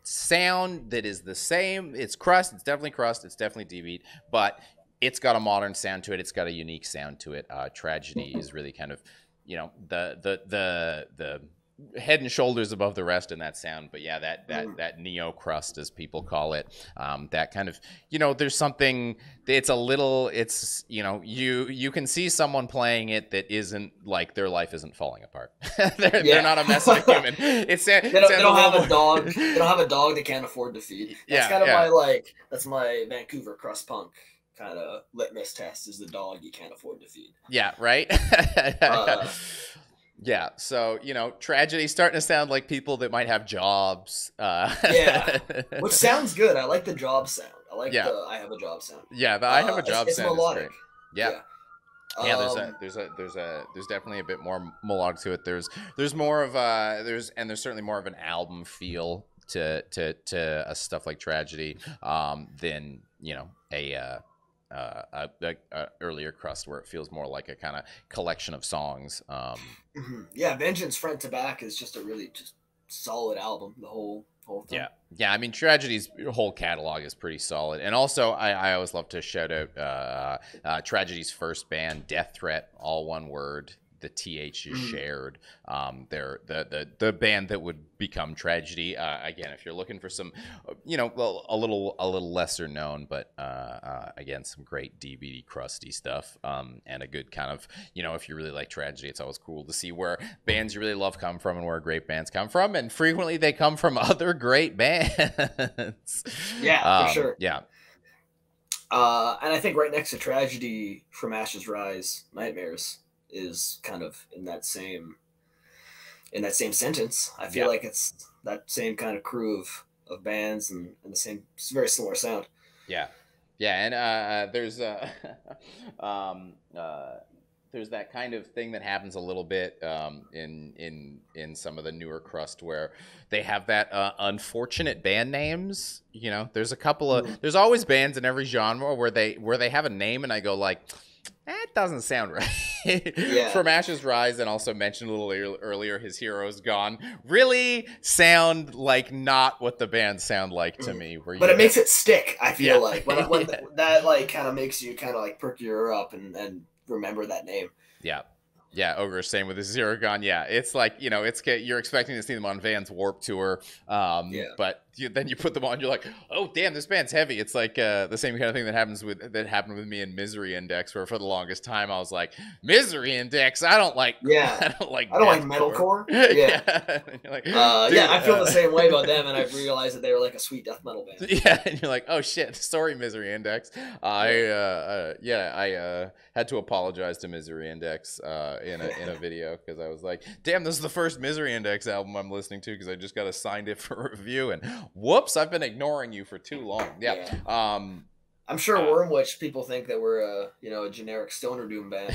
sound that is the same. It's Crust. It's definitely Crust. It's definitely D-Beat, but it's got a modern sound to it. It's got a unique sound to it. Tragedy is really kind of, the head and shoulders above the rest in that sound. But yeah, that neo crust, as people call it, that kind of, there's something. It's a little. It's you can see someone playing it that isn't like their life isn't falling apart. They're Yeah. not a mess of a human. They don't have a dog. They don't have a dog they can't afford to feed. That's Yeah, kind of yeah. that's my Vancouver crust punk kind of litmus test, is the dog you can't afford to feed. Yeah, right? Uh, Yeah, so, Tragedy's starting to sound like people that might have jobs. yeah, which sounds good. I like the job sound. I like Yeah, the I have a job sound. yeah, the I Have a Job It's sound is melodic. great. Yeah. Yeah. Yeah, Um, there's definitely a bit more melodic to it. There's more of there's certainly more of an album feel to stuff like Tragedy, than a earlier Crust, where it feels more like a kind of collection of songs. yeah, Vengeance front to back is just a really just solid album. The whole thing. Yeah, yeah. I mean, Tragedy's whole catalog is pretty solid, and also I always love to shout out Tragedy's first band, Death Threat, all one word. The TH is shared. They're the band that would become Tragedy. Again, if you're looking for some, well, a little lesser known, but again, some great DVD crusty stuff, and a good kind of, if you really like Tragedy, it's always cool to see where bands you really love come from and where great bands come from, and frequently they come from other great bands. Yeah, for sure. Yeah. And I think right next to Tragedy, From Ashes Rise, Nightmares is kind of in that same sentence. I feel like it's that same kind of crew of bands and the same very similar sound. Yeah, yeah, and there's that kind of thing that happens a little bit in some of the newer Crust, where they have that unfortunate band names. There's a couple of there's always bands in every genre where they have a name, and I go like, that doesn't sound right. Yeah. From Ashes Rise, and also mentioned a little earlier, His Hero's Gone, really sound like not what the bands sound like to me. But it makes it stick, I feel like. When Yeah. that like kind of makes you kind of like perk your ear up and remember that name. Yeah. Yeah, Ogre, same with His Hero Gone. Yeah, it's like, you're expecting to see them on Van's Warped Tour, but then you put them on, you're like, oh, damn, this band's heavy. It's like the same kind of thing that happened with me in Misery Index, where for the longest time I was like, Misery Index? I don't like I don't like metalcore. Yeah. I feel the same way about them, and I realized that they were like a sweet death metal band. Yeah, and you're like, oh shit, sorry, Misery Index. I had to apologize to Misery Index in a video, because I was like, damn, this is the first Misery Index album I'm listening to, because I just got assigned it for review, and whoops, I've been ignoring you for too long. Yeah. I'm sure Wormwitch people think that we're a generic stoner doom band.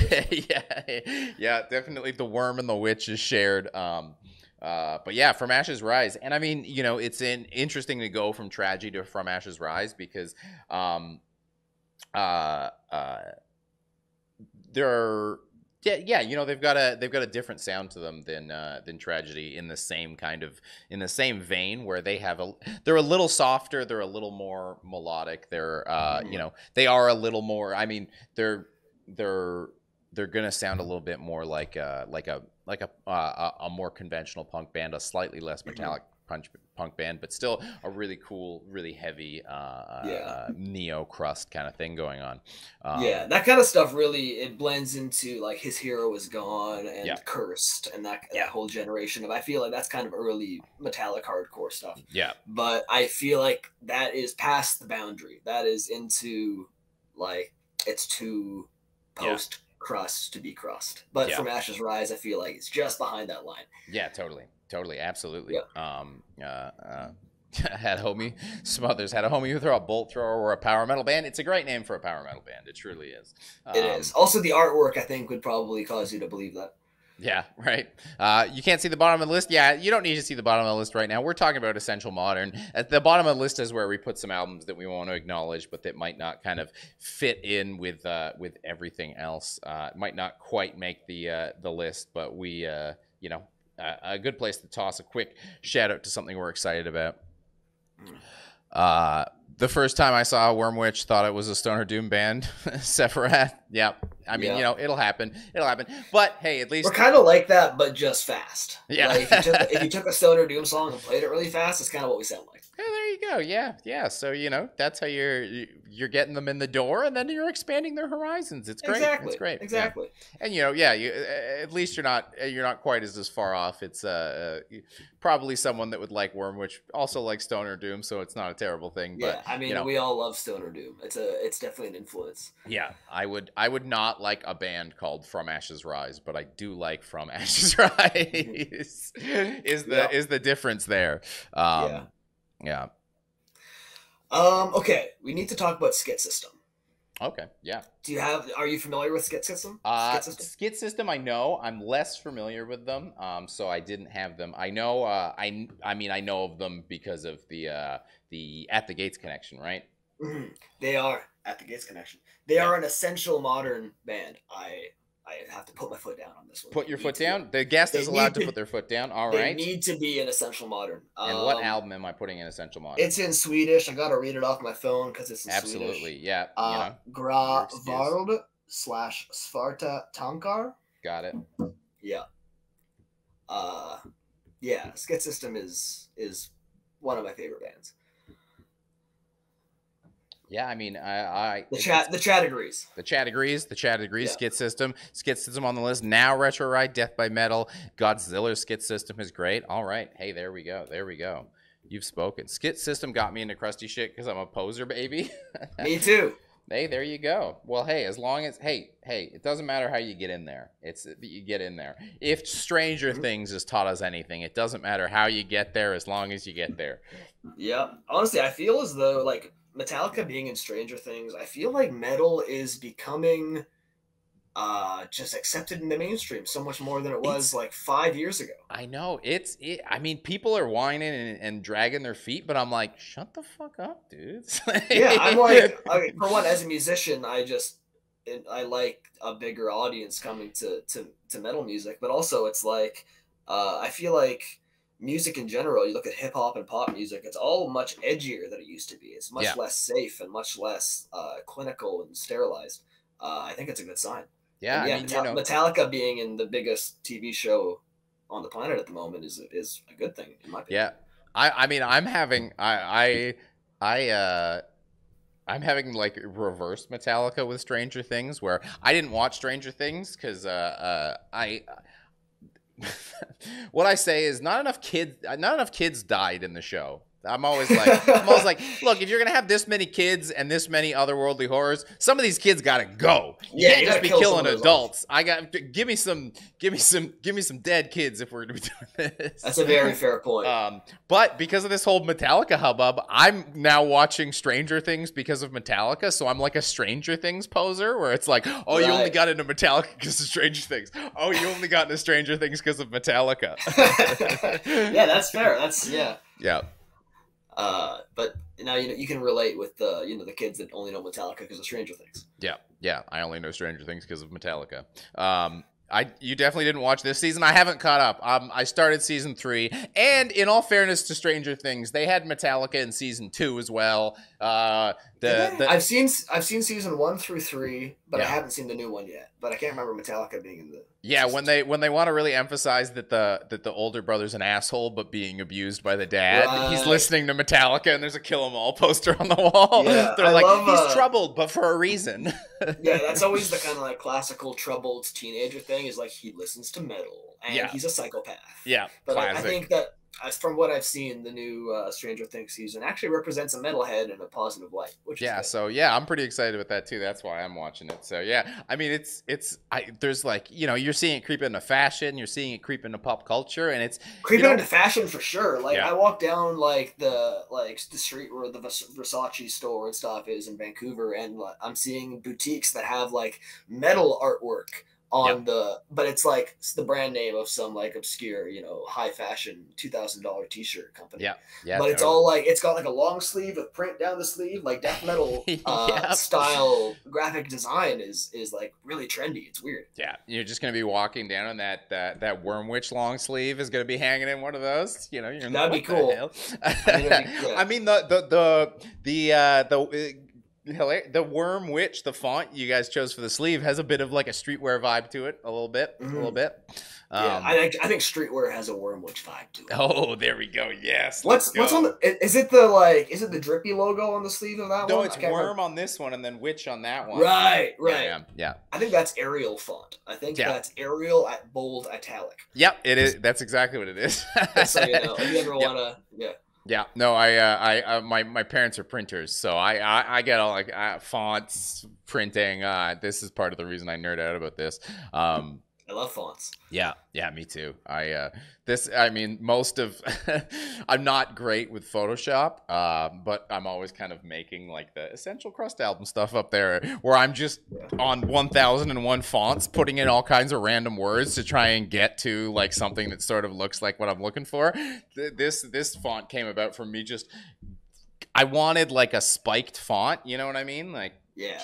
Yeah, definitely the Worm and the Witch is shared. But yeah, From Ashes Rise, and I mean, it's interesting to go from Tragedy to From Ashes Rise, because there are they've got a different sound to them than Tragedy, in the same vein, where they're a little softer, they're a little more melodic, they're they are a little more, I mean, they're gonna sound a little bit more like a more conventional punk band, a slightly less metallic punk band, but still a really cool, really heavy neo crust kind of thing going on. That kind of stuff really, it blends into like His Hero Is Gone and Cursed and that whole generation of, I feel like that's kind of early metallic hardcore stuff. Yeah. But I feel like that is past the boundary. That is into like, it's too post Crust to be Crust. But From Ashes Rise, I feel like it's just behind that line. Yeah, totally, absolutely. Had homie Smothers had a homie who throw a bolt thrower or a power metal band. It's a great name for a power metal band. It truly is. It is. Also, the artwork I think would probably cause you to believe that. Yeah, right. You can't see the bottom of the list. Yeah, you don't need to see the bottom of the list right now. We're talking about Essential Modern. At the bottom of the list is where we put some albums that we want to acknowledge, but that might not kind of fit in with everything else. It might not quite make the list, but we you know, a good place to toss a quick shout out to something we're excited about. The first time I saw Wormwitch, thought it was a Stoner Doom band. Sephiroth. Yeah. I mean, you know, it'll happen. It'll happen. But hey, at least we're kind of like that, but just fast. Yeah. Like, if you took a Stoner Doom song and played it really fast, it's kind of what we sound like. Yeah, there you go. Yeah, yeah. So you know, that's how you're getting them in the door, and then you're expanding their horizons. It's great. Exactly. It's great. Exactly. Yeah. And you know, yeah, at least you're not quite as far off. It's probably someone that would like Wormwitch, also like Stoner Doom, so it's not a terrible thing. But, yeah, I mean, you know, we all love Stoner Doom. It's definitely an influence. Yeah, I would not like a band called From Ashes Rise, but I do like From Ashes Rise. is the difference there? Yeah. Okay, we need to talk about Skit System. Okay, yeah. Are you familiar with Skit System? Skit System, I know. I'm less familiar with them, so I didn't have them. I know. I mean, I know of them because of the At the Gates connection, right? Mm-hmm. They are At the Gates connection. They are an Essential Modern band. I have to put my foot down on this one. Put your foot down? The guest is allowed to put their foot down. All right. They need to be an Essential Modern. And what album am I putting in Essential Modern? It's in Swedish. I got to read it off my phone because it's in Swedish. Absolutely, yeah. Gravard / Svarta Tankar. Got it. Yeah. Yeah, Skit System is one of my favorite bands. Yeah, I mean, the chat agrees. The chat agrees. Yeah. Skit System on the list now. Retro Ride, Death by Metal, Godzilla's Skit System is great. All right, hey, there we go. You've spoken. Skit System got me into crusty shit because I'm a poser, baby. Me too. Hey, there you go. Well, hey, as long as hey, it doesn't matter how you get in there. It's you get in there. If Stranger Things has taught us anything, it doesn't matter how you get there as long as you get there. Yeah, honestly, I feel as though like Metallica being in Stranger Things, I feel like metal is becoming just accepted in the mainstream so much more than it was like 5 years ago. I know. I mean, people are whining and dragging their feet, but I'm like, shut the fuck up, dudes. Yeah, I'm like, for one, as a musician, I like a bigger audience coming to metal music, but also it's like, I feel like music in general, you look at hip hop and pop music, it's all much edgier than it used to be. It's much less safe and much less clinical and sterilized. I think it's a good sign. Yeah, I mean, Metallica being in the biggest TV show on the planet at the moment is a good thing in my opinion. Yeah, I mean, I'm having like reverse Metallica with Stranger Things, where I didn't watch Stranger Things because what I say is not enough kids died in the show. I'm always like, look, if you're gonna have this many kids and this many otherworldly horrors, some of these kids gotta go. You can't just be killing adults. Give me some dead kids if we're gonna be doing this. That's a very fair point. But because of this whole Metallica hubbub, I'm now watching Stranger Things because of Metallica. So I'm like a Stranger Things poser, where it's like, oh, you only got into Metallica because of Stranger Things. Oh, you only got into Stranger Things because of Metallica. Yeah, that's fair. Yeah. But now you can relate with the kids that only know Metallica because of Stranger Things. Yeah. I only know Stranger Things because of Metallica. You definitely didn't watch this season. I haven't caught up. I started season 3, and in all fairness to Stranger Things, they had Metallica in season 2 as well. I've seen season 1 through 3, but I haven't seen the new one yet. But I can't remember Metallica being in the. Yeah, when they want to really emphasize that the older brother's an asshole but being abused by the dad, he's listening to Metallica, and there's a Kill 'Em All poster on the wall. Yeah, they're he's troubled, but for a reason. Yeah, that's always the kind of like classical troubled teenager thing. Is like he listens to metal and he's a psychopath. Yeah, but I think that as from what I've seen, the new Stranger Things season actually represents a metalhead in a positive light, which is Yeah, good. so yeah, I'm pretty excited with that too. That's why I'm watching it. So yeah, I mean, there's like, you're seeing it creep into fashion, you're seeing it creep into pop culture, and it's, Creeping into fashion for sure. Like yeah, I walk down the street where the Versace store and stuff is in Vancouver, and I'm seeing boutiques that have like metal artwork yeah, on but it's like it's the brand name of some like obscure, high fashion $2,000 t-shirt company. yeah, yeah, But it's totally. all like it's got like a long sleeve with print down the sleeve, like death metal Yep. style graphic design is like really trendy. It's weird. Yeah, you're just gonna be walking down, and that Wormwitch long sleeve is gonna be hanging in one of those. You're in That'd be cool. the hell? I mean, yeah. I mean the Wormwitch, the font you guys chose for the sleeve has a bit of like a streetwear vibe to it, a little bit, a little bit. Yeah, I think streetwear has a Wormwitch vibe to it. Oh, there we go. Yes. What's on the? Is it the drippy logo on the sleeve of that one? No, it's Worm on this one, and then Witch on that one. Right. Yeah. I think that's Arial font. I think that's Arial at bold italic. Yep, it is. That's exactly what it is. So if you ever wanna, Yeah, no, my parents are printers, so I get all like fonts, printing. This is part of the reason I nerd out about this. I love fonts. Yeah, me too. Most of I'm not great with Photoshop, but I'm always kind of making like the Essential Crust album stuff up there, where I'm just on 1001 fonts, putting in all kinds of random words to try and get to like something that sort of looks like what I'm looking for. This font came about from me I wanted like a spiked font, you know what I mean? Like, yeah,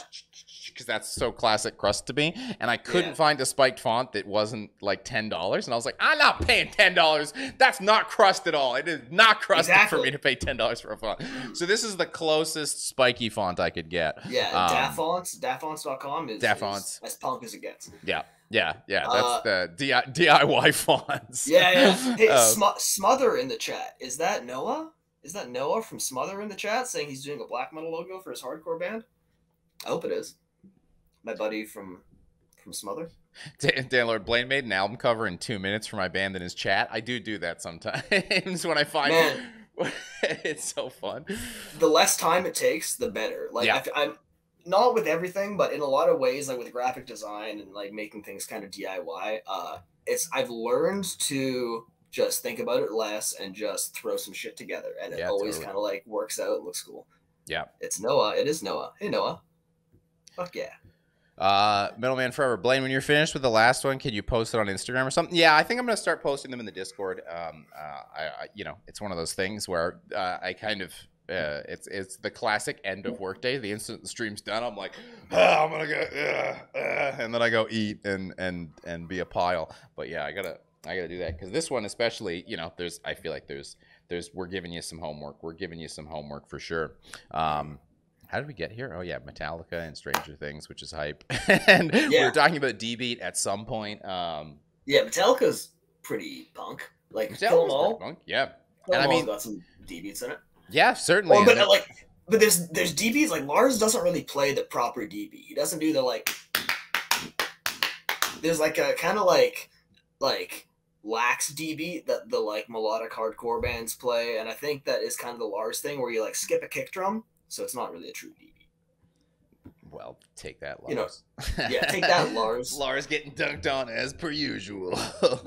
because that's so classic Crust to me, and I couldn't find a spiked font that wasn't like $10, and I was like, I'm not paying $10. That's not Crust at all. It is not Crust for me to pay $10 for a font. So this is the closest spiky font I could get. Yeah, dafonts.com is as punk as it gets. Yeah. That's the DIY fonts. Yeah. Hey, Smother in the chat. Is that Noah? Is that Noah from Smother in the chat saying he's doing a black metal logo for his hardcore band? I hope it is. My buddy from Smother. Dan Lord Blaine made an album cover in 2 minutes for my band in his chat. I do that sometimes when I find it. It's so fun. The less time it takes, the better. Like I'm not with everything, but in a lot of ways, like with graphic design and like making things kind of DIY, I've learned to just think about it less and just throw some shit together, and it always kind of like works out and looks cool. Yeah, it's Noah. It is Noah. Hey Noah. Fuck yeah. Middleman Forever. Blaine, when you're finished with the last one, can you post it on Instagram or something? Yeah, I think I'm gonna start posting them in the Discord. It's one of those things where I kind of it's the classic end of workday. The instant the stream's done, I'm like, I'm gonna go, and then I go eat and be a pile. But yeah, I gotta do that, because this one especially, I feel like there's we're giving you some homework. We're giving you some homework for sure. How did we get here? Oh yeah, Metallica and Stranger Things, which is hype. And we were talking about D-Beat at some point. Yeah, Metallica's pretty punk. Like Kill 'Em All. Punk. Yeah, Kill 'Em All's got some D-Beats in it. Yeah, certainly. Well, but there's D-Beats, like Lars doesn't really play the proper D-Beat. He doesn't do the like. There's like a kind of like lax D-Beat that the like melodic hardcore bands play, and I think that is kind of the Lars thing where you like skip a kick drum. So it's not really a true D-Beat. Well, take that, Lars. Take that, Lars. Lars getting dunked on as per usual.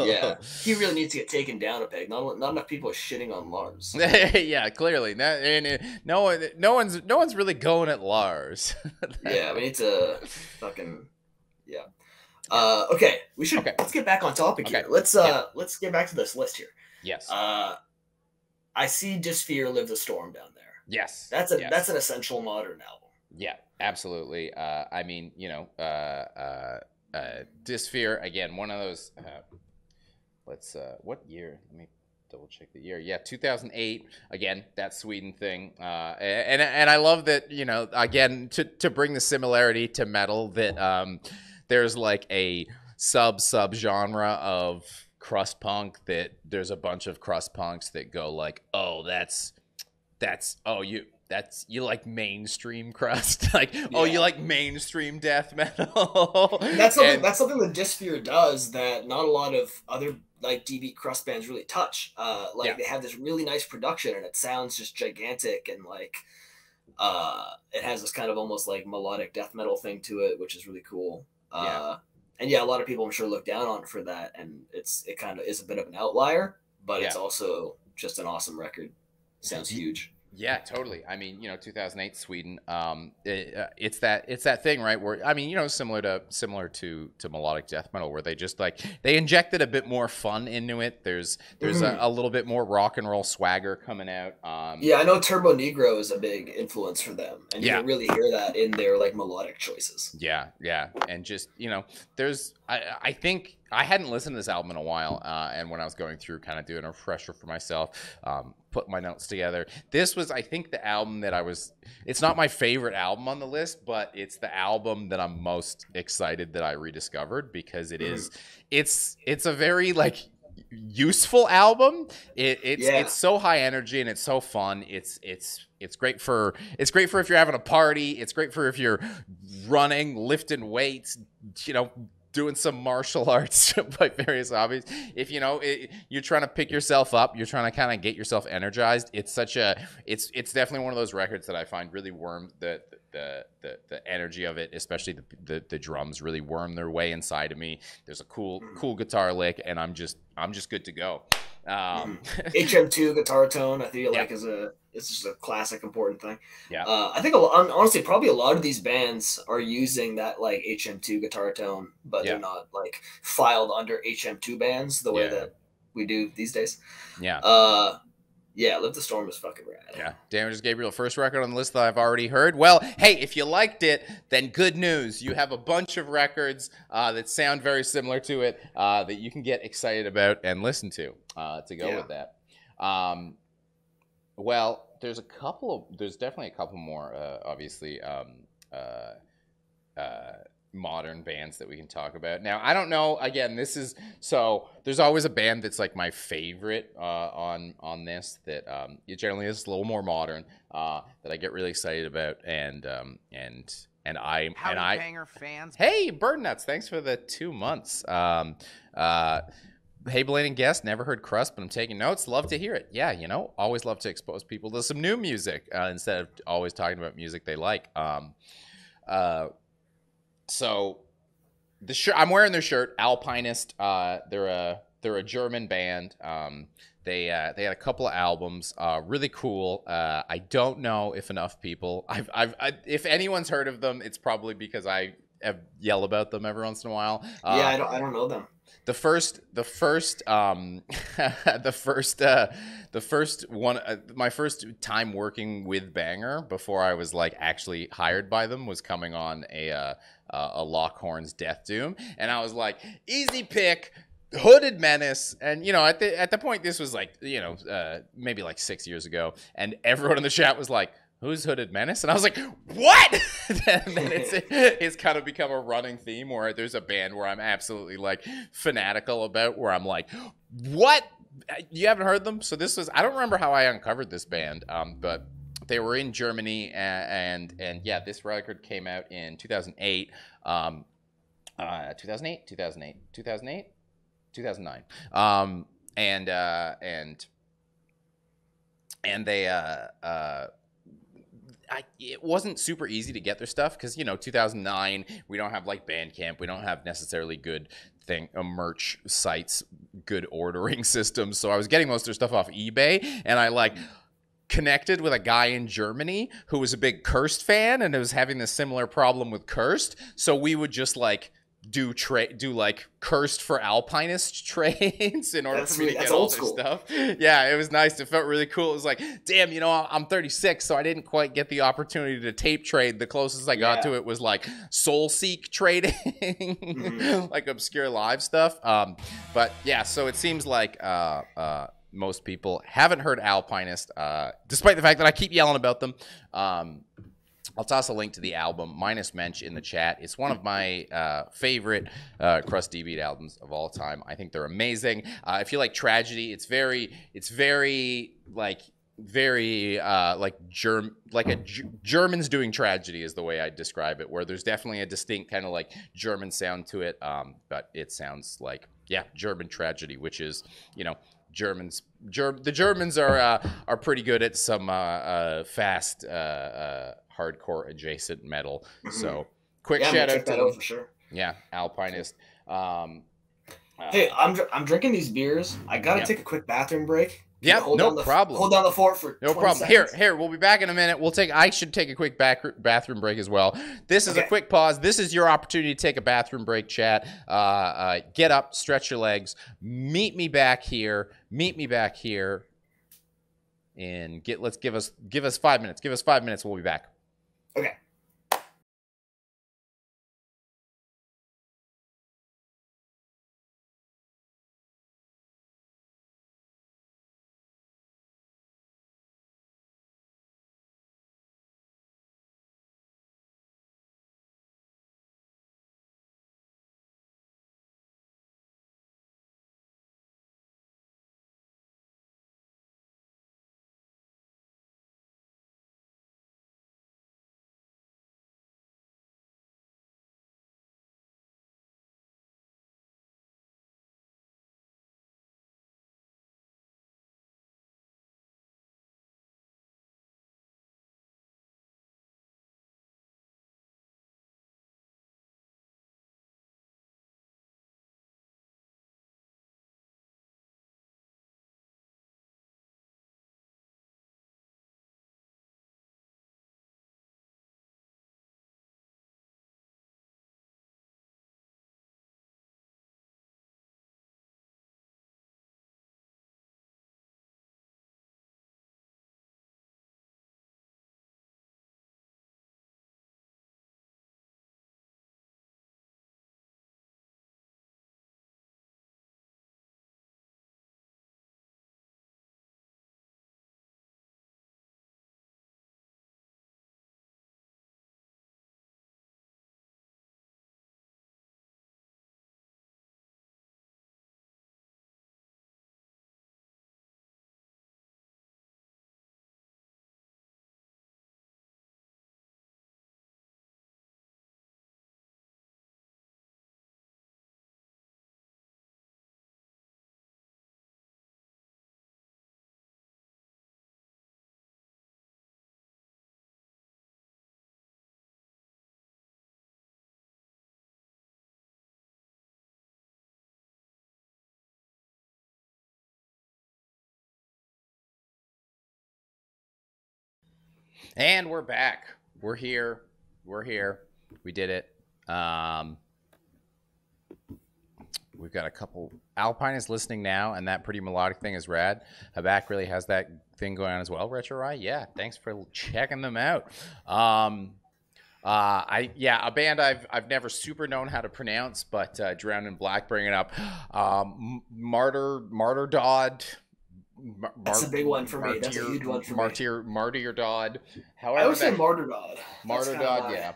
Yeah, he really needs to get taken down a peg. Not enough people are shitting on Lars. Yeah, clearly. No one's really going at Lars. Yeah, we need to fucking okay, we should let's get back on topic here. Let's get back to this list here. Yes. I see Dysphere Live the Storm down there. Yes. That's an essential modern album. Yeah, absolutely. Dysphere, again, one of those what year? Let me double check the year. Yeah, 2008. Again, that Sweden thing. And I love that, again, to bring the similarity to metal, that there's like a sub-genre of crust punk, that there's a bunch of crust punks that go like, oh, you like mainstream crust, like you like mainstream death metal. That's something that Dysphere does that not a lot of other like D-beat crust bands really touch. Like they have this really nice production, and it sounds just gigantic, and like it has this kind of almost like melodic death metal thing to it, which is really cool. And yeah, a lot of people I'm sure look down on it for that, and it kind of is a bit of an outlier, but it's also just an awesome record. Sounds huge. Yeah, totally. I mean, 2008 Sweden. It's that thing, right? Where I mean, similar to melodic death metal, where they just like they injected a bit more fun into it. There's a little bit more rock and roll swagger coming out. Yeah, I know Turbo Negro is a big influence for them, and you can really hear that in their like melodic choices. Yeah, and just there's I think I hadn't listened to this album in a while, and when I was going through kind of doing a refresher for myself, put my notes together, this was, I think, the album that it's not my favorite album on the list, but it's the album that I'm most excited that I rediscovered, because it's a very like useful album. It's so high energy and it's so fun. It's great for if you're having a party. It's great for if you're running, lifting weights, doing some martial arts by various hobbies. If you're trying to pick yourself up, you're trying to kind of get yourself energized. It's definitely one of those records that I find really the energy of it, especially the drums, really worm their way inside of me. There's a cool guitar lick, and I'm just good to go. HM2 guitar tone, I feel like it's just a classic important thing. I think honestly probably a lot of these bands are using that like HM2 guitar tone, but they're not like filed under HM2 bands the way that we do these days. Live the Storm is fucking rad. Damages Gabriel, first record on the list that I've already heard. Well, hey, if you liked it, then good news. You have a bunch of records that sound very similar to it that you can get excited about and listen to go with that. Well, there's definitely a couple more, obviously, modern bands that we can talk about. Now, I don't know, again, there's always a band that's like my favorite on this that it generally is a little more modern that I get really excited about, and Banger fans. Hey, Bird Nuts, thanks for the 2 months. Hey, Blaine guest, never heard Crust, but I'm taking notes. Love to hear it. Yeah, always love to expose people to some new music instead of always talking about music they like. So the shirt, I'm wearing their shirt, Alpinist. They're a German band. They had a couple of albums, really cool. I don't know if enough people, if anyone's heard of them, it's probably because I yell about them every once in a while. I don't know them. The first one, my first time working with Banger before I was like actually hired by them was coming on a Lockhorn's Death Doom, and I was like, easy pick, Hooded Menace. And at the point, this was like maybe like 6 years ago, and everyone in the chat was like, who's Hooded Menace? And I was like, what? And then it's kind of become a running theme where there's a band where I'm absolutely like fanatical about, where I'm like, what? You haven't heard them? So I don't remember how I uncovered this band, but they were in Germany, and this record came out in 2008, 2009. And they it wasn't super easy to get their stuff because 2009, we don't have like Bandcamp, we don't have necessarily good merch sites, good ordering systems. So I was getting most of their stuff off eBay, and I like connected with a guy in Germany who was a big Cursed fan and was having this similar problem with Cursed. So we would just like do like Cursed for Alpinist trades in order for me to get all their stuff. Yeah, it was nice. It felt really cool. It was like, damn, I'm 36, so I didn't quite get the opportunity to tape trade. The closest I got to it was like Soul Seek trading, like obscure live stuff. But yeah, so it seems like most people haven't heard Alpinist, despite the fact that I keep yelling about them. I'll toss a link to the album, minus Mensch, in the chat. It's one of my favorite Crust D-Beat albums of all time. I think they're amazing. If you like tragedy, it's very like very Germans doing tragedy is the way I describe it, where there's definitely a distinct kind of like German sound to it, but it sounds like, yeah, German tragedy, which is, you know, the Germans are pretty good at some fast hardcore adjacent metal. Mhm. So quick Yeah, I'm gonna shout out check to that out them. for sure. Yeah, Alpinist. Um, Hey, uh, I'm drinking these beers. I gotta yeah. take a quick bathroom break. Can you Yep, no problem. hold down the fort for No 20 problem. Here, seconds? we'll be back in a minute. I should take a quick bathroom break as well. This is a Okay. quick pause. This is your opportunity to take a bathroom break, chat. Get up, stretch your legs. Meet me back here. And give us 5 minutes. Give us 5 minutes. We'll be back. Okay. And we're back. We're here. We're here. We did it. Um, we've got a couple. Alpine is listening now, and that pretty melodic thing is rad. Habak really has that thing going on as well. Retro Rye, yeah. Thanks for checking them out. A band I've never super known how to pronounce, but Drowned in Black bringing up Martyr Dodd. That's a big one for me. That's a huge one for me. Martyr Dodd. I However would say that Martyr God. That's Martyr kind of Dodd, yeah.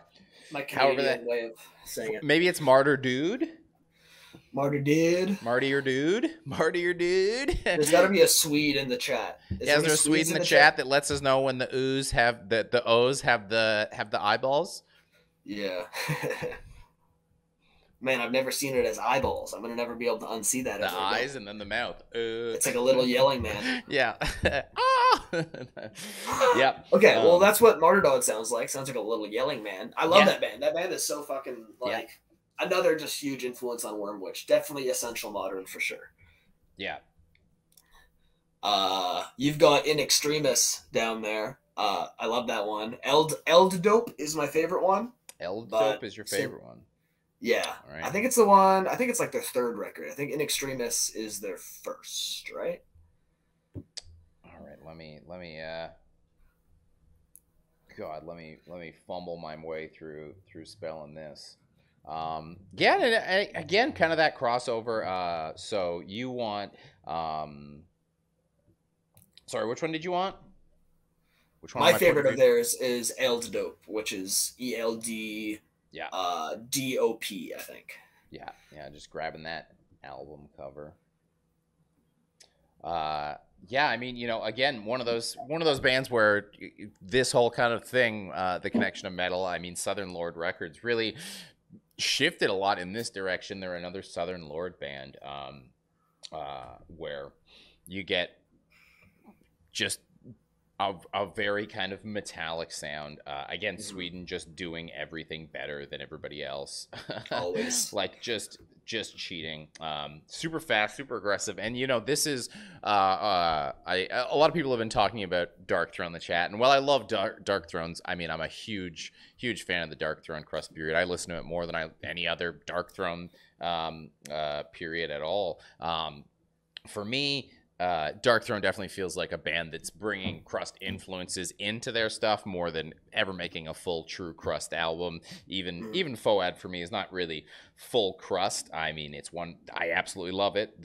my However Canadian that way of saying it. maybe it's Martyr Dude. Martyr did. Martyr Dude. Martyr Dude. There's got to be a Swede in the chat. Yeah, is there a Swede in the chat that lets us know when the O's have the O's have the eyeballs? Yeah. Man, I've never seen it as eyeballs. I'm gonna never be able to unsee that. The eyes and then the mouth. It's like a little yelling man. Yeah. Yeah. Okay, well, that's what Martyr Dog sounds like. Sounds like a little yelling man. I love that band. That band is so fucking like another just huge influence on Wormwitch. Definitely essential modern for sure. Yeah. You've got In Extremis down there. I love that one. Eld Dope is my favorite one. Eld Dope is your favorite one. Yeah, right. I think it's the one. I think it's like their third record. I think In Extremis is their first, right? All right, let me fumble my way through spelling this. Yeah, and again, kind of that crossover. So you want, sorry, which one did you want? Which one? My favorite of theirs is Eld Dope, which is ELD. Yeah. DOP, I think. Yeah, just grabbing that album cover. Yeah, I mean, again, one of those bands where this whole kind of thing, the connection of metal, I mean, Southern Lord Records really shifted a lot in this direction. They're another Southern Lord band, where you get just a very kind of metallic sound. Again, Mhm. Sweden just doing everything better than everybody else. Always. Like just cheating. Super fast, super aggressive. And this is a lot of people have been talking about Dark Throne in the chat. And while I love Dark Thrones, I mean I'm a huge fan of the Dark Throne Crust period. I listen to it more than any other Dark Throne period at all. For me, Dark Throne definitely feels like a band that's bringing Crust influences into their stuff more than ever making a full true Crust album. Mhm. Even Foad for me is not really full Crust. I mean, it's one I absolutely love it.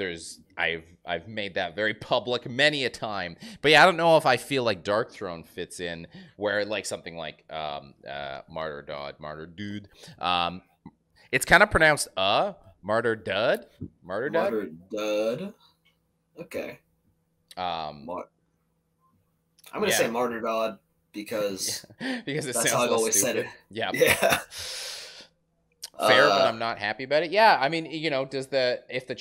I've made that very public many a time. But yeah, I don't know if I feel like Dark Throne fits in where like something like Martyr Dude. Um, it's kind of pronounced Martyr Dud. Martyr Dud. Martyr Dud. Okay. Um, Mar- I'm gonna say yeah, Martyr God because because it that's how sounds I've less always said it. stupid. Yeah. Yeah. Fair, but Uh, I'm not happy about it. Yeah, I mean, does the if the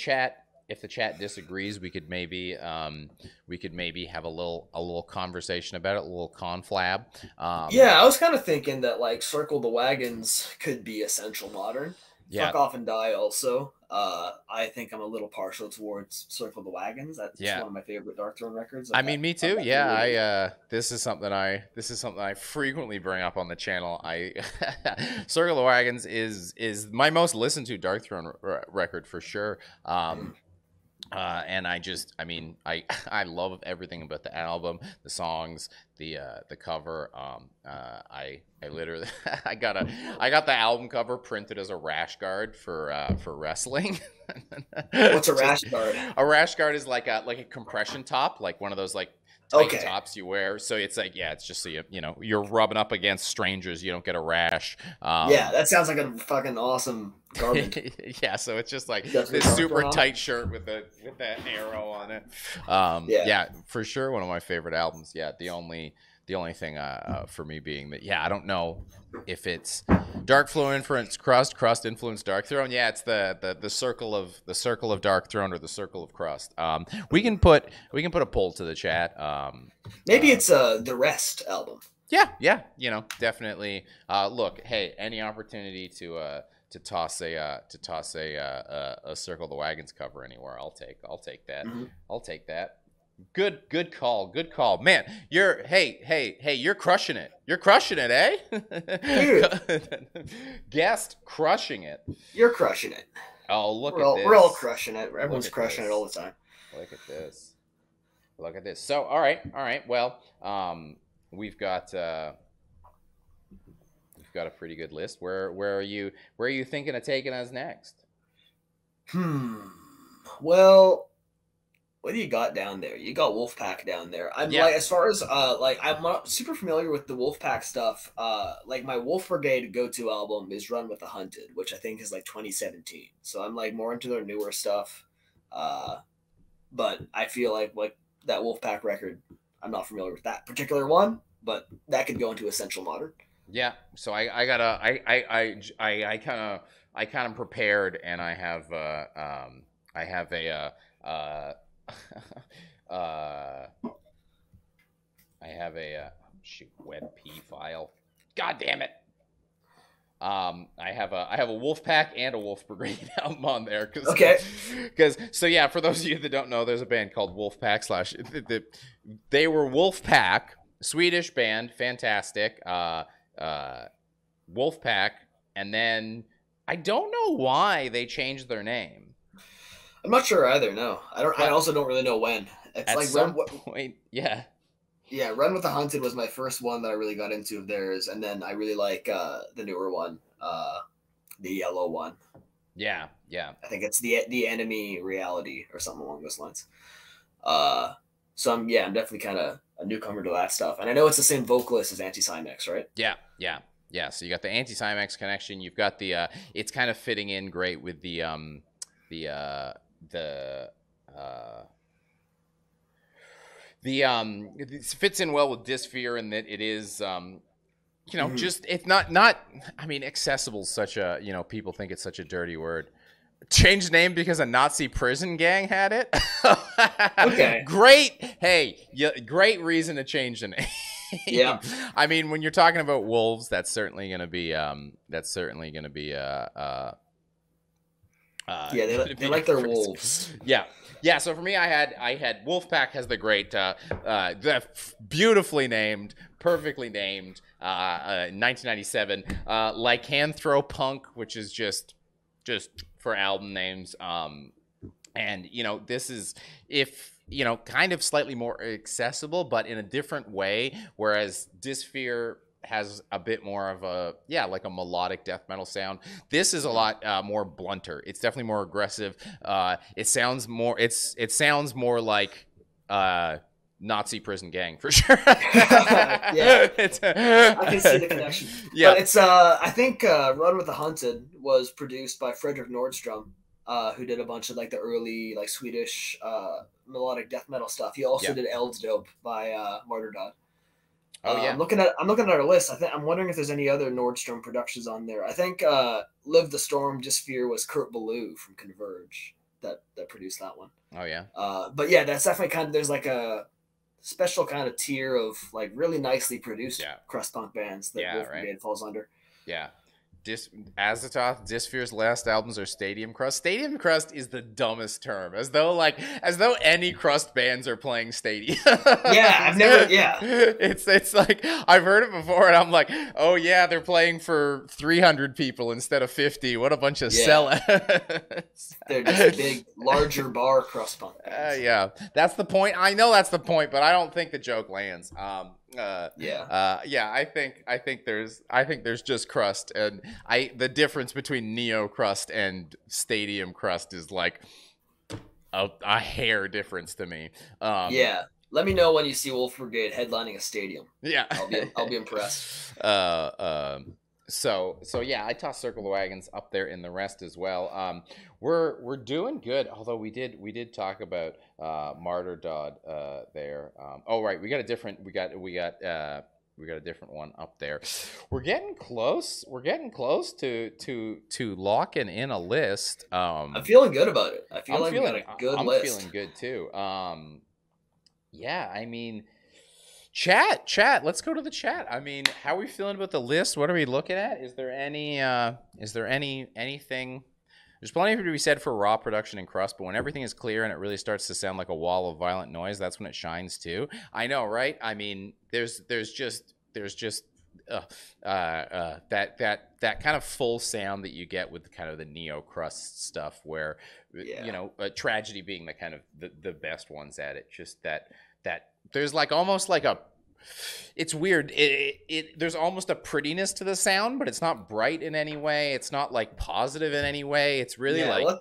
chat disagrees, we could maybe have a little conversation about it, a little conflab. yeah, I was kind of thinking that like Circle the Wagons could be essential modern. Yeah, Fuck Off and Die also. I think I'm a little partial towards Circle the Wagons. That's yeah. one of my favorite Dark Throne records I of that mean, me of too. that Yeah, period. this is something I frequently bring up on the channel. I Circle of Wagons is my most listened to Dark Throne record for sure. Mhm. And I mean, I love everything about the album, the songs, the cover. I literally, I got the album cover printed as a rash guard for wrestling. What's a Just rash guard? a rash guard is like a compression top, like one of those like tight Okay. tops you wear. So it's like, yeah, it's just so you're rubbing up against strangers, you don't get a rash. Yeah, that sounds like a fucking awesome garment. Yeah, so it's just like Definitely this Dark super Throne. tight shirt with that arrow on it. Yeah. Yeah, for sure, one of my favorite albums. Yeah, the only thing for me being that, yeah, I don't know if it's Dark Flow influenced Crust influenced Dark Throne. Yeah, it's the circle of Dark Throne or the circle of Crust. We can put a poll to the chat. Maybe it's the Rest album. Yeah, definitely. Look, hey, any opportunity to toss a Circle the Wagons cover anywhere, I'll take that. Hmm. I'll take that. Good call, man. You're crushing it. You're crushing it, Dude, eh? Guest crushing it. you're crushing it. Oh, look We're at all this. crushing it. Look Everyone's at crushing it all this. the time. Look at this. Look at this. So, all right. Well, we've got a pretty good list. Where are you thinking of taking us next? Hmm. Well, what do you got down there? You got Wolfpack down there. I'm Yeah, like, as far as like, I'm not super familiar with the Wolfpack stuff. Like my Wolf Brigade go-to album is Run with the Hunted, which I think is like 2017. So I'm like more into their newer stuff. Uh, but I feel like that Wolfpack record, I'm not familiar with that particular one, but that could go into essential modern. yeah. So I gotta I kind of prepared, and I have uh I have shoot, WebP file. God damn it. I have a Wolfpack and a Wolf Brigade album on there Okay. because so yeah, for those of you that don't know, there's a band called Wolfpack slash they were Wolfpack, Swedish band, fantastic. Uh, Wolfpack, and then I don't know why they changed their name, I'm not sure either. No, I don't. I but also don't really know when. It's at like some point, yeah, Yeah, Run with the Hunted was my first one that I really got into of theirs, and then I really like the newer one, the yellow one. yeah. I think it's the enemy reality or something along those lines. Uh, so I'm definitely kind of a newcomer to that stuff, and I know it's the same vocalist as Anti Cymex, right? Yeah. So you got the anti-Cymex connection. You've got the it's kind of fitting in great with the uh it fits in well with Dysphere in that it is Mhm. just it's not I mean accessible is such a people think it's such a dirty word. Changed name because a Nazi prison gang had it. Okay. Great, hey, yeah, great reason to change the Yeah. name. I mean, when you're talking about wolves, that's certainly going to be Yeah, gonna they be a like their risk. wolves. Yeah, yeah. So for me, I had Wolfpack has the beautifully named, perfectly named, 1997, Lycanthropunk, which is just for album names. And this is if kind of slightly more accessible, but in a different way. Whereas Dysphere has a bit more of a like a melodic death metal sound. This is a Mhm. lot more blunter. It's definitely more aggressive. It sounds more. It sounds more like Nazi prison gang for sure. Yeah, It's, I can see the connection. yeah. But it's I think Run with the Hunted was produced by Frederick Nordstrom, who did a bunch of like the early like Swedish melodic death metal stuff. He also Yeah. did Eldsdope by Martyrdom. Oh yeah. I'm looking at our list. I'm wondering if there's any other Nordstrom productions on there. I think Live the Storm Dysphere was Kurt Ballou from Converge that produced that one. Oh yeah. But yeah, that's definitely kind of there's like a special kind of tier of like really nicely produced Yeah. crust punk bands that Yeah. Wolf Right. Brigade falls under. Yeah. Azathoth, Dysphere's last albums are Stadium Crust. Stadium Crust is the dumbest term, as though any crust bands are playing stadium. Yeah, I've never. Yeah, It's like I've heard it before, and I'm like, oh yeah, they're playing for 300 people instead of 50. What a bunch of yeah, sellouts. they're just big, larger bar crust punk bands. Yeah, that's the point. I know that's the point, but I don't think the joke lands. Yeah, Yeah, I think there's just crust, and the difference between neo crust and stadium crust is like a hair difference to me. yeah. Let me know when you see Wolf Brigade headlining a stadium. Yeah. I'll be impressed. So yeah, I tossed Circle the Wagons up there in the rest as well. We're doing good, although we did talk about Martyrdom there. Oh right, we got a different one up there. We're getting close. We're getting close to locking in a list. I'm feeling good about it. I feel like we got a good I'm list. feeling good too. Yeah, I mean, chat. Let's go to the chat. I mean, how are we feeling about the list? What are we looking at? Is there anything? There's plenty to be said for raw production and crust, but when everything is clear and it really starts to sound like a wall of violent noise, that's when it shines too. I know, right? I mean, there's just that kind of full sound that you get with kind of the neo crust stuff, where Yeah. tragedy being the kind of the best ones at it. Just that there's like almost like it's weird. There's almost a prettiness to the sound, but it's not bright in any way. It's not like positive in any way. It's really Yeah, like well,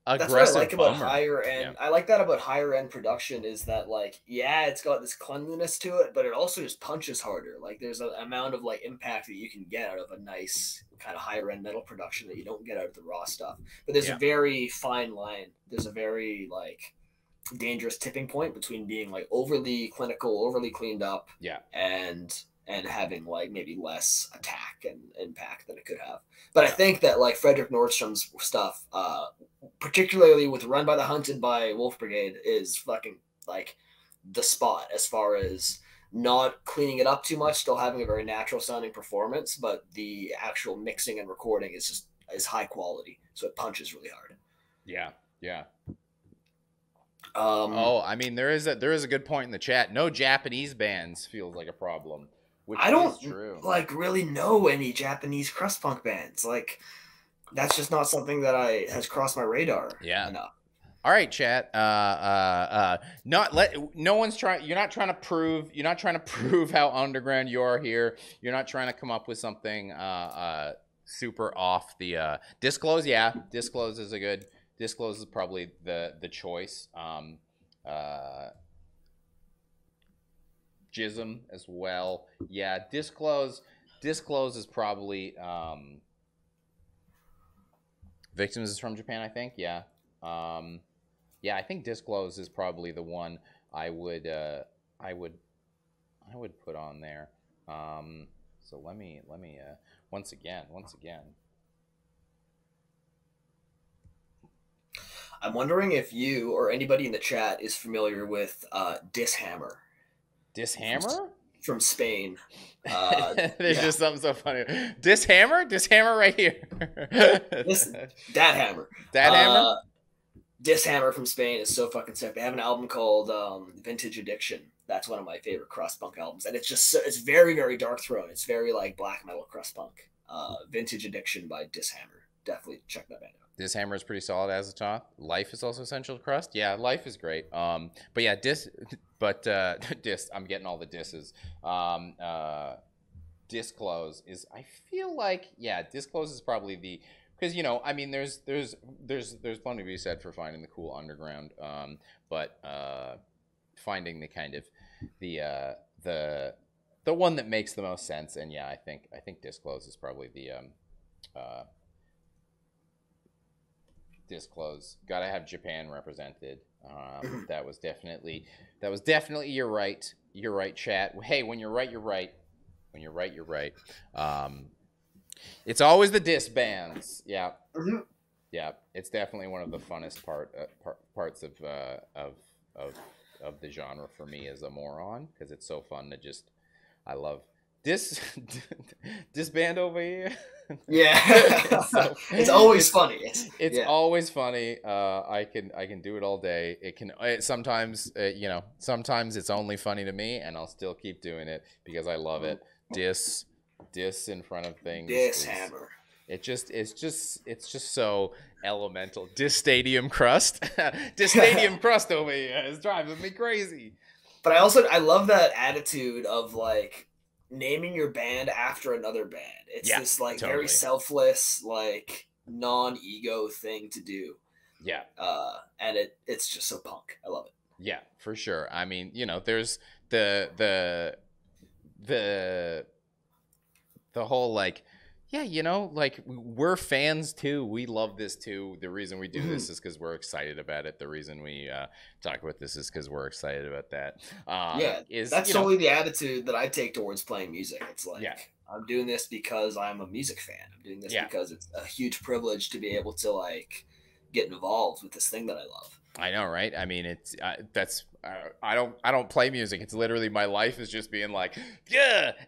that's what I aggressive like about bummer. higher Yeah. end. I like that about higher end production is that like yeah, it's got this cleanliness to it, but it also just punches harder. Like there's an amount of like impact that you can get out of a nice kind of higher end metal production that you don't get out of the raw stuff. But there's a Yeah. very fine line. There's a very like dangerous tipping point between being like overly clinical, overly cleaned up, Yeah. and having like maybe less attack and impact than it could have. But I think that like Frederick Nordstrom's stuff, particularly with Run by the Hunted by Wolf Brigade, is fucking like the spot as far as not cleaning it up too much, still having a very natural sounding performance, but the actual mixing and recording is high quality, so it punches really hard. Yeah. Yeah. Um, Oh, I mean, there is a good point in the chat. No Japanese bands feels like a problem, which I is don't true. like really know any Japanese crust punk bands. Like that's just not something that I has crossed my radar Yeah. enough. All right, chat. No one's trying. You're not trying to prove how underground you are here. You're not trying to come up with something super off the disclose. Yeah, disclose is a good. Disclose is probably the choice. Jism as well. Yeah, disclose is probably Victims is from Japan, I think. Yeah. Yeah, I think Disclose is probably the one I would I would I would put on there. So let me once again. I'm wondering if you or anybody in the chat is familiar with Dishammer Dishammer? from Spain. There's just something so funny. Dishammer right here. Dad Hammer. Dishammer from Spain is so fucking sick. They have an album called Vintage Addiction. That's one of my favorite crust punk albums, and it's just it's very, very dark throat. It's very like black metal crust punk. Vintage Addiction by Dishammer. Definitely check that band out. Dishammer is pretty solid as a top. Life is also essential to crust. Yeah, Life is great. But yeah, dis. I'm getting all the disses. Disclose is. I feel like Disclose is probably the. Because I mean, there's plenty to be said for finding the cool underground, but finding the kind of the one that makes the most sense. And yeah, I think Disclose is probably the Disclose. Gotta have Japan represented. That was definitely you're right, chat. Hey, when you're right, you're right. When you're right, you're right. It's always the diss bands. Yeah. Mm-hmm. Yeah. It's definitely one of the funnest parts of the genre for me as a moron, because it's so fun to just. I love this band over here. Yeah. It's always funny. It's always funny. I can do it all day. Sometimes sometimes it's only funny to me, and I'll still keep doing it because I love it. Diss in front of things. Dishammer. It's just so elemental. Diss Stadium Crust. Diss Stadium Crust over here is driving me crazy. But I love that attitude of like naming your band after another band. It's this like totally. Very selfless, like non-ego thing to do. Yeah. And it's just so punk. I love it. Yeah, for sure. I mean, there's the whole like, like we're fans too. We love this too. The reason we do this is because we're excited about it. The reason we talk about this is because we're excited about that. That's totally the attitude that I take towards playing music. It's like, I'm doing this because I'm a music fan. I'm doing this because it's a huge privilege to be able to like get involved with this thing that I love. I know, right? I mean, it's I don't play music. It's literally my life is just being like,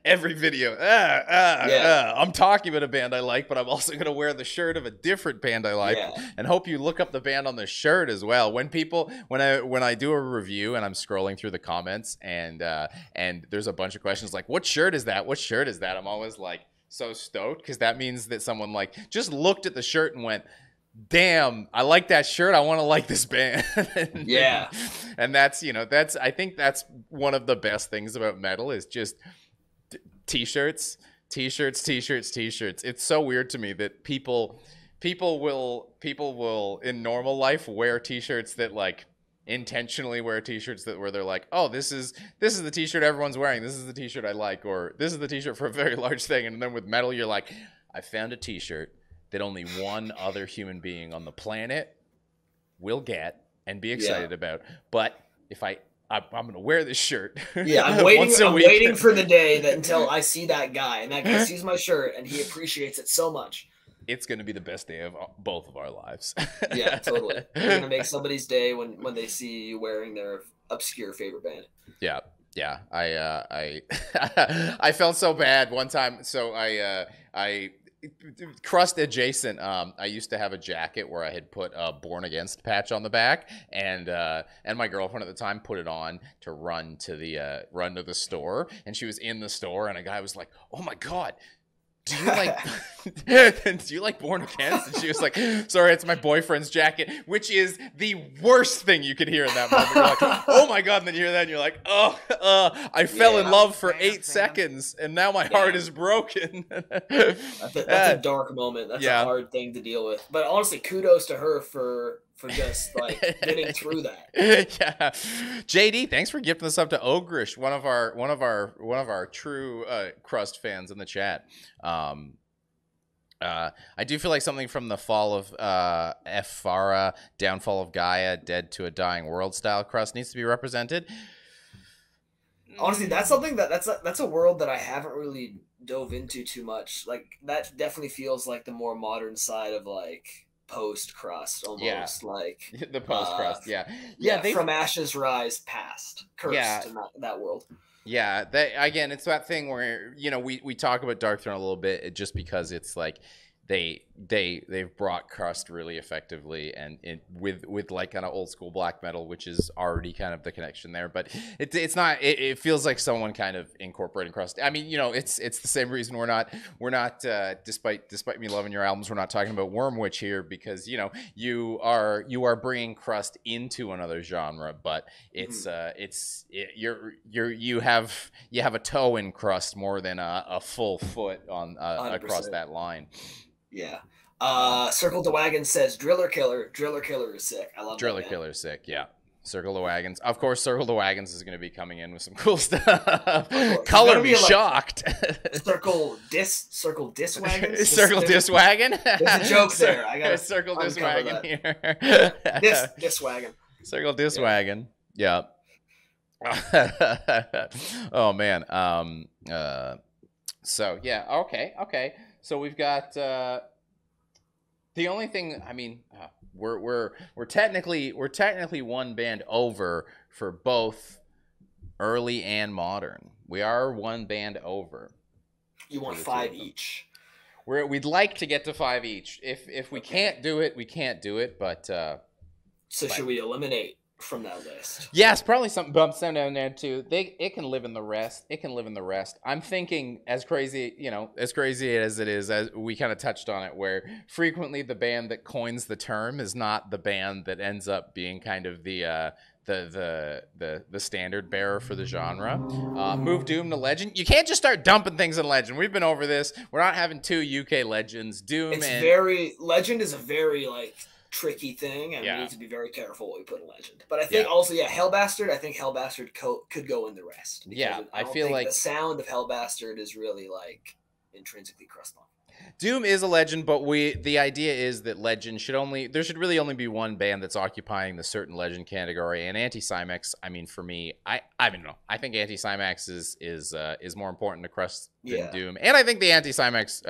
every video, I'm talking about a band I like, but I'm also gonna wear the shirt of a different band I like, and hope you look up the band on the shirt as well. When I do a review and I'm scrolling through the comments and there's a bunch of questions like, what shirt is that? What shirt is that? I'm always like so stoked because that means that someone like just looked at the shirt and went, damn, I like that shirt. I want to like this band. And that's I think that's one of the best things about metal is just t-shirts. It's so weird to me that people will in normal life wear t-shirts that like intentionally wear t-shirts where they're like, oh, this is the t-shirt everyone's wearing. This is the t-shirt I like, or this is the t-shirt for a very large thing. And then with metal, you're like, I found a t-shirt that only one other human being on the planet will get and be excited about. But if I'm going to wear this shirt. I'm waiting for the day that until I see that guy and that guy sees my shirt and he appreciates it so much. It's going to be the best day of both of our lives. Yeah, totally. You're going to make somebody's day when they see you wearing their obscure favorite band. Yeah. Yeah. I felt so bad one time. So I Crust adjacent. I used to have a jacket where I had put a Born Against patch on the back, and my girlfriend at the time put it on to run to the store, and she was in the store, and a guy was like, "Oh my god, do you like Born Against?" And she was like, "Sorry, it's my boyfriend's jacket," which is the worst thing you could hear in that moment. You're like, "Oh my god," and then you hear that and you're like, I fell in love for 8 seconds and now my heart is broken. That's a dark moment. That's a hard thing to deal with. But honestly, kudos to her for just like getting through that. Yeah. JD, thanks for gifting this up to Ogrish, one of our true Crust fans in the chat. I do feel like something from the fall of F. Farah, Downfall of Gaia, Dead to a Dying World style Crust needs to be represented. Honestly, that's something that's a world that I haven't really dove into too much. Like that definitely feels like the more modern side of like post crust Yeah, almost like the post Crust. Yeah, yeah, they've from ashes rise past yeah. cursed in that world. Yeah, that again, it's that thing where we talk about Dark Throne a little bit just because it's like they've brought Crust really effectively and with like kind of old school black metal, which is already kind of the connection there. But it's not. It feels like someone kind of incorporating Crust. I mean, it's the same reason we're not despite me loving your albums, we're not talking about Wormwitch here because you are bringing Crust into another genre, but you have a toe in Crust more than a full foot on across that line. Yeah. Circle the Wagon says Driller Killer. Driller Killer is sick. I love Driller that. Killer is sick. Yeah. Circle the Wagons. Of course, Circle the Wagons is going to be coming in with some cool stuff. Color me shocked. Circle Dis Wagons. Circle Dis Wagon. There's a joke there. I got Circle Dis Wagon here. Dis Wagon. Circle Dis Wagon. Yeah. Oh man. So yeah. Okay. So we've got the only thing. I mean, we're technically one band over for both early and modern. We are one band over. You want 5 each. We'd like to get to 5 each. If we can't do it, we can't do it. But should we eliminate from that list? Yes, probably something bumps them down there too. It can live in the rest. I'm thinking as crazy as it is, as we kind of touched on it, where frequently the band that coins the term is not the band that ends up being kind of the standard bearer for the genre. Move Doom to Legend. You can't just start dumping things in Legend. We've been over this. We're not having 2 UK Legends. Legend is a very like tricky thing, and we need to be very careful what we put in Legend. But I think also, Hellbastard. I think Hellbastard could go in the rest. Yeah, I feel like the sound of Hellbastard is really like intrinsically crust punk. Doom is a legend, but the idea is that Legend there should really only be one band that's occupying the certain Legend category. And Anti-Cymex, I mean, for me, I don't know. I think Anti-Cymex is more important to Crust than Doom, and I think the Anti-Cymex,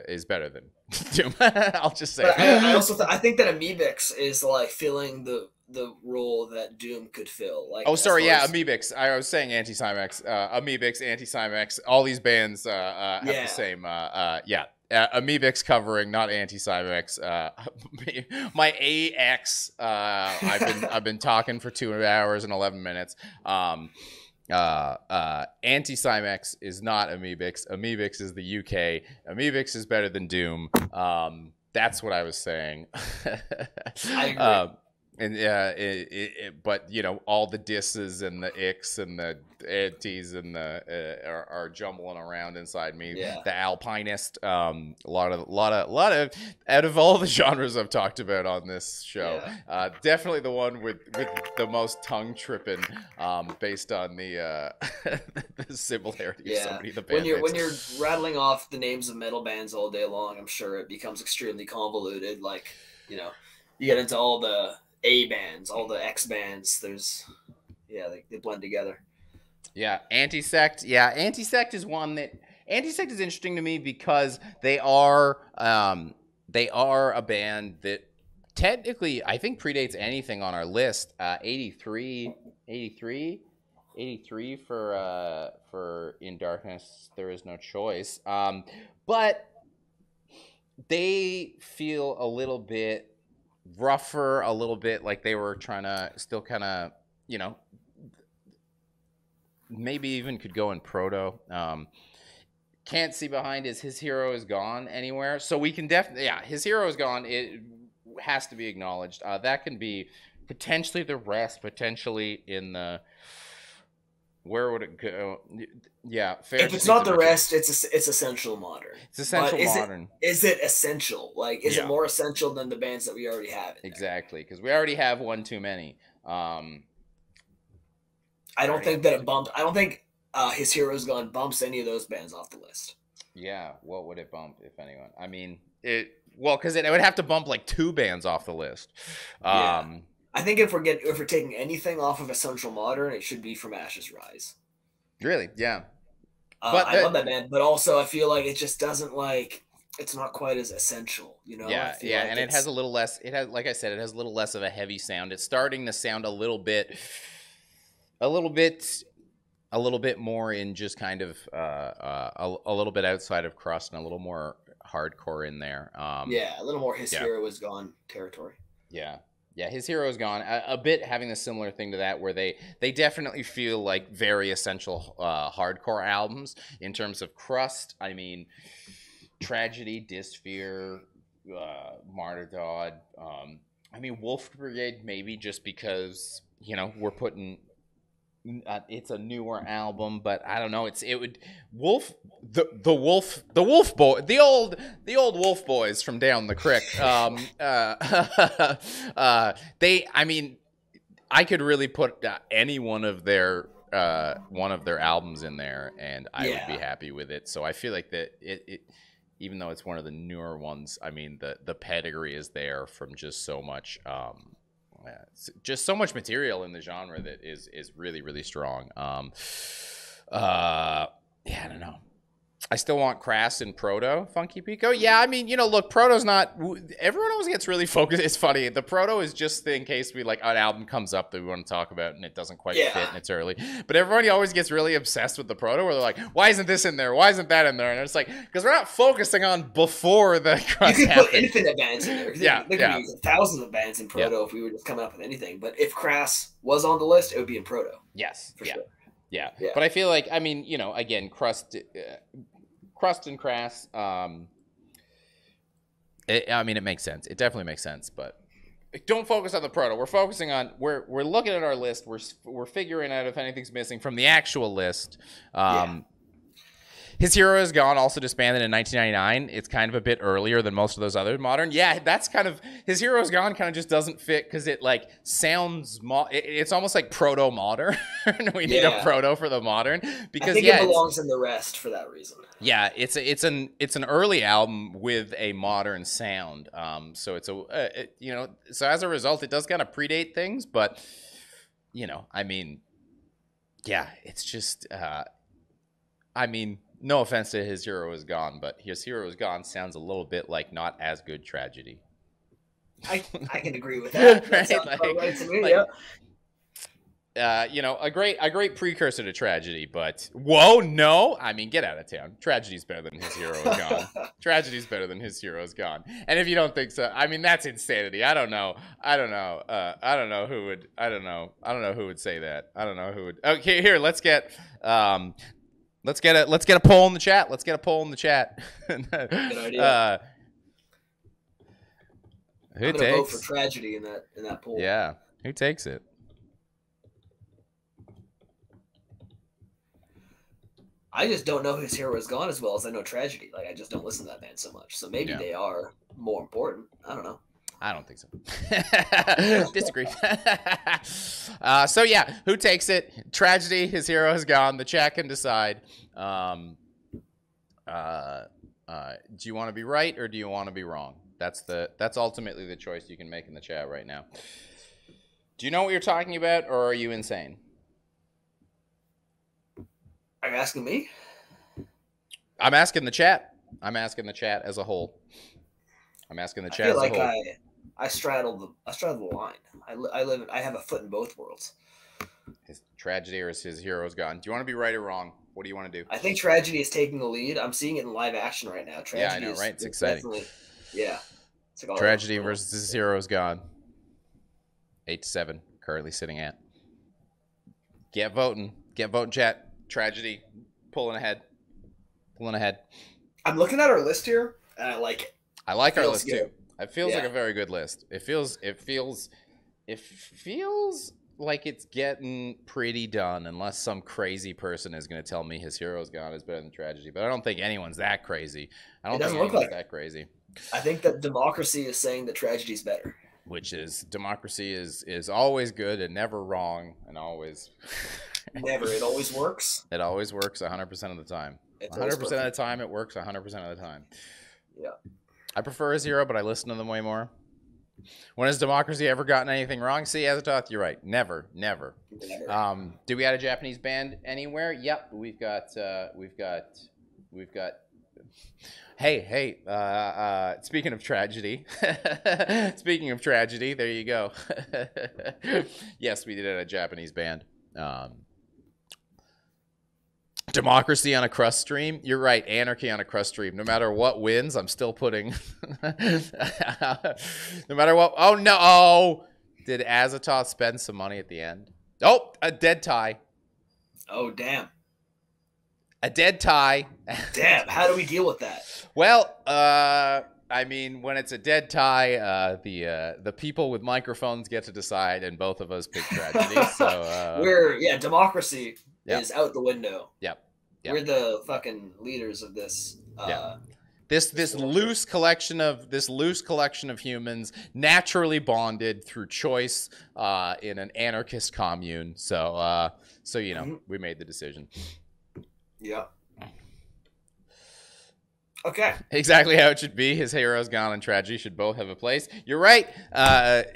is better than Doom. I'll just say. But I also I think that Amebix is like filling the role that Doom could fill. Like, Amebix. I was saying Anti-Cymex, Amebix, Anti-Cymex. All these bands have the same. Amebix covering, not Anti-Cymex. My AX. I've been talking for 2 hours and 11 minutes. Anti-Cymex is not Amebix. Amebix is the UK. Amebix is better than Doom. That's what I was saying. I agree. But all the disses and the icks and the antis and the are jumbling around inside me. Yeah. The alpinist, a lot of out of all the genres I've talked about on this show, definitely the one with the most tongue tripping, based on the similarity of so many of the band when you're rattling off the names of metal bands all day long, I'm sure it becomes extremely convoluted. Like you get into all the A bands, all the X bands. They blend together. Yeah, Anti-Sect. Yeah, Anti-Sect is one that Anti-Sect is interesting to me because they are a band that technically I think predates anything on our list. 83 for In Darkness There Is No Choice. But they feel a little bit rougher, a little bit like they were trying to still kind of, maybe even could go in proto. Can't See Behind His Hero Is Gone Anywhere. So we can definitely, His Hero Is Gone. It has to be acknowledged. That can be potentially the rest, potentially in the, where would it go? Yeah, fair. If it's not the rest, it's essential modern. It's essential modern. Is it essential? Like, is it more essential than the bands that we already have? Exactly, because we already have one too many. I don't think that it bumped. I don't think His Hero's Gone bumps any of those bands off the list. Yeah, what would it bump, if anyone? I mean, well, because it would have to bump like 2 bands off the list. Yeah. Um, I think if we're taking anything off of Essential Modern, it should be From Ashes Rise. really, yeah. But I love that band, but also I feel like it just doesn't like it's not quite as essential, you know. I yeah, feel yeah, like and it has a little less. It has, like I said, it has a little less of a heavy sound. It's starting to sound a little bit, a little bit more in just kind of a little bit outside of Crust and a little more hardcore in there. yeah, a little more His Yeah. Hero Is Gone territory. Yeah. Yeah, His Hero Is Gone. A bit having a similar thing to that, where they definitely feel like very essential hardcore albums in terms of Crust. I mean, Tragedy, Dysphere, Martyrdod. I mean, Wolf Brigade maybe just because we're putting. It's a newer album, but I don't know. It would Wolf the Wolf boy the old Wolf boys from down the creek. They I mean I could really put any one of their albums in there, and I would be happy with it. So I feel like that it even though it's one of the newer ones, I mean the pedigree is there from just so much. Just so much material in the genre that is really, really strong. Yeah, I don't know. I still want Crass and Proto, Funky Pico. Yeah, I mean, look, Proto's not. Everyone always gets really focused. It's funny. The Proto is just in case we like an album comes up that we want to talk about and it doesn't quite fit and it's early. But everybody always gets really obsessed with the Proto, where they're like, "Why isn't this in there? Why isn't that in there?" And it's like because we're not focusing on before the Crust. You could put infinite bands in there. Yeah, there could be thousands of bands in Proto if we were just coming up with anything. But if Crass was on the list, it would be in Proto. Yes, for sure. Yeah, but I feel like again, Crust and Crass. I mean, it makes sense. It definitely makes sense, but don't focus on the Proto. We're focusing on we're looking at our list. We're figuring out if anything's missing from the actual list. His Hero Is Gone also disbanded in 1999. It's kind of a bit earlier than most of those other modern. Yeah, that's kind of His Hero Is Gone. Kind of just doesn't fit because it like sounds. It's almost like proto modern. We need a proto for the modern because I think it belongs in the rest for that reason. Yeah, it's an early album with a modern sound. So it's so as a result, it does kind of predate things, but I mean, yeah, it's just I mean. No offense to His Hero Is Gone, but His Hero Is Gone sounds a little bit like not as good Tragedy. I can agree with that. That sounds about right to me. A great precursor to Tragedy, but whoa, no! I mean, get out of town. Tragedy's better than His Hero Is Gone. Tragedy's better than His Hero Is Gone. And if you don't think so, I mean, that's insanity. I don't know who would say that. I don't know who would. Okay, here, let's get a poll in the chat. Let's get a poll in the chat. Good idea. Who I'm gonna takes vote for Tragedy in that poll? Yeah, who takes it? I just don't know His Hero Is Gone as well as I know Tragedy. Like I just don't listen to that band so much. So maybe they are more important. I don't know. I don't think so. Disagree. So yeah, who takes it? Tragedy, His Hero Is Gone. The chat can decide. Do you want to be right or do you want to be wrong? That's ultimately the choice you can make in the chat right now. Do you know what you're talking about, or are you insane? Are you asking me? I'm asking the chat. I'm asking the chat as a whole. I'm asking the chat as a whole. I straddle the line. I have a foot in both worlds. His Tragedy or His Hero Is Gone. Do you want to be right or wrong? What do you want to do? I think Tragedy is taking the lead. I'm seeing it in live action right now. Tragedy I know, right? It's exciting. Yeah. It's like Tragedy versus His Hero Is Gone. 8-7, currently sitting at. Get voting, chat. Tragedy, pulling ahead. I'm looking at our list here, and I like it. I like our list good. too. It feels like a very good list. It feels like it's getting pretty done, unless some crazy person is going to tell me His Hero Is Gone is better than Tragedy. But I don't think anyone's that crazy. I don't think anyone's that crazy. I think that democracy is saying that Tragedy's better. Which is democracy is always good and never wrong and always never. It always works. It always works 100% of the time. It's always 100% of the perfect. time it works. 100% of the time. Yeah. I prefer a zero, but I listen to them way more. When has democracy ever gotten anything wrong? See, Azatoth, you're right. Never. Never. Do we add a Japanese band anywhere? Yep, we've got. Hey. Speaking of tragedy, there you go. Yes, we did add a Japanese band. Democracy on a Crust stream. You're right. Anarchy on a Crust stream. No matter what wins, I'm still putting. No matter what. Oh no! Oh, did Azatoth spend some money at the end? Oh, a dead tie. Oh damn. A dead tie. Damn. How do we deal with that? Well, I mean, when it's a dead tie, the people with microphones get to decide, and both of us pick tragedy. So democracy is out the window. Yep. We're the fucking leaders of this. This loose collection of humans naturally bonded through choice in an anarchist commune. So we made the decision. Yeah. Okay. Exactly how it should be. His hero's gone and tragedy should both have a place. You're right.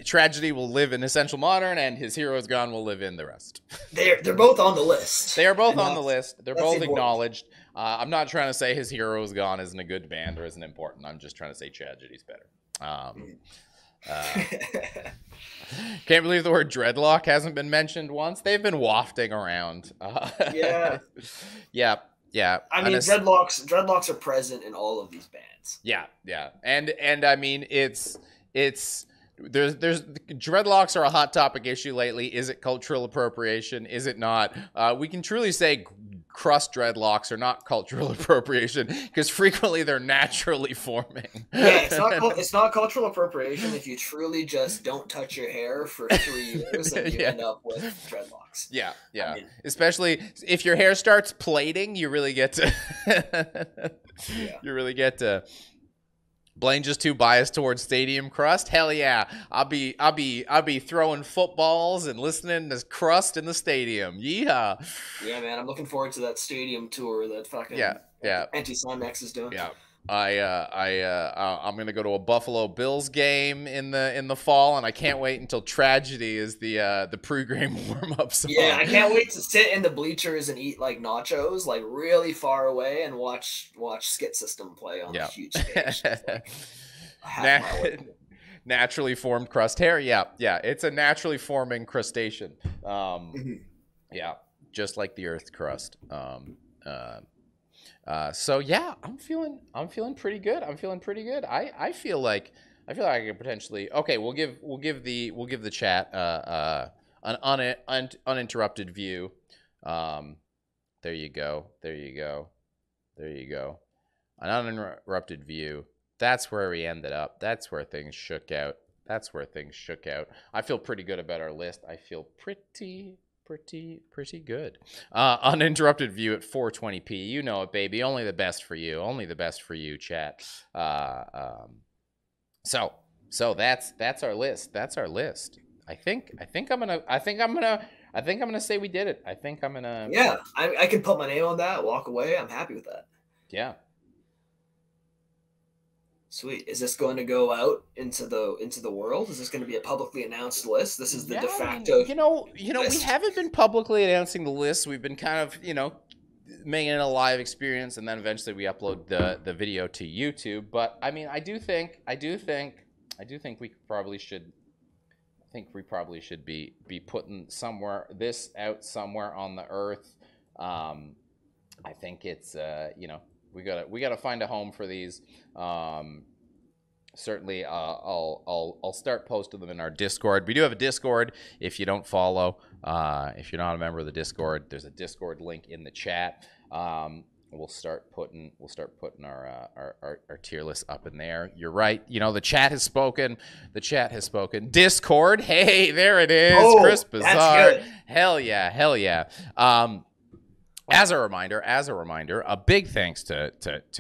Tragedy will live in Essential Modern, and his hero's gone will live in the rest. They're both on the list. They are both on the list. They're both acknowledged. I'm not trying to say his hero's gone isn't a good band or isn't important. I'm just trying to say tragedy's better. Can't believe the word dreadlock hasn't been mentioned once. They've been wafting around. Yeah. I mean, dreadlocks are present in all of these bands. Yeah. And I mean, there's dreadlocks are a hot topic issue lately. Is it cultural appropriation? Is it not? We can truly say Crust dreadlocks are not cultural appropriation because frequently they're naturally forming. Yeah, it's not cultural appropriation if you truly just don't touch your hair for 3 years and you end up with dreadlocks. Yeah. I mean, especially if your hair starts plating, you really get to Blaine just too biased towards Stadium Crust. Hell yeah, I'll be throwing footballs and listening to Crust in the stadium. Yeehaw. Yeah, man, I'm looking forward to that stadium tour that fucking Anti-Cymax is doing. Yeah, I'm gonna go to a Buffalo Bills game in the fall, and I can't wait until Tragedy is the pre-game warm-up song. Yeah, I can't wait to sit in the bleachers and eat like nachos, like really far away, and watch Skit System play on a huge stage. Naturally formed crust hair. Yeah, it's a naturally forming crustacean. Yeah, just like the Earth's crust. So yeah, I'm feeling pretty good. I feel like I could potentially. Okay, we'll give the chat an uninterrupted view. There you go. An uninterrupted view. That's where we ended up. That's where things shook out. I feel pretty good about our list. I feel pretty good. Uninterrupted view at 420p. You know it, baby. Only the best for you. Chat. So that's our list. I think I'm gonna say we did it. Yeah, I can put my name on that. Walk away. I'm happy with that. Yeah. Sweet. Is this going to go out into the world? Is this going to be a publicly announced list? This is the de facto. We haven't been publicly announcing the list. We've been kind of, making it a live experience, and then eventually we upload the video to YouTube. But I mean, I do think we probably should. I think we probably should be putting this out somewhere on the earth. I think it's we gotta find a home for these. Certainly, I'll start posting them in our Discord. We do have a Discord. If you don't follow, if you're not a member of the Discord, there's a Discord link in the chat. We'll start putting our tier list up in there. You're right. The chat has spoken. Discord. Hey, there it is. Oh, Chris Bizarre. that's good. Hell yeah. As a reminder, a big thanks to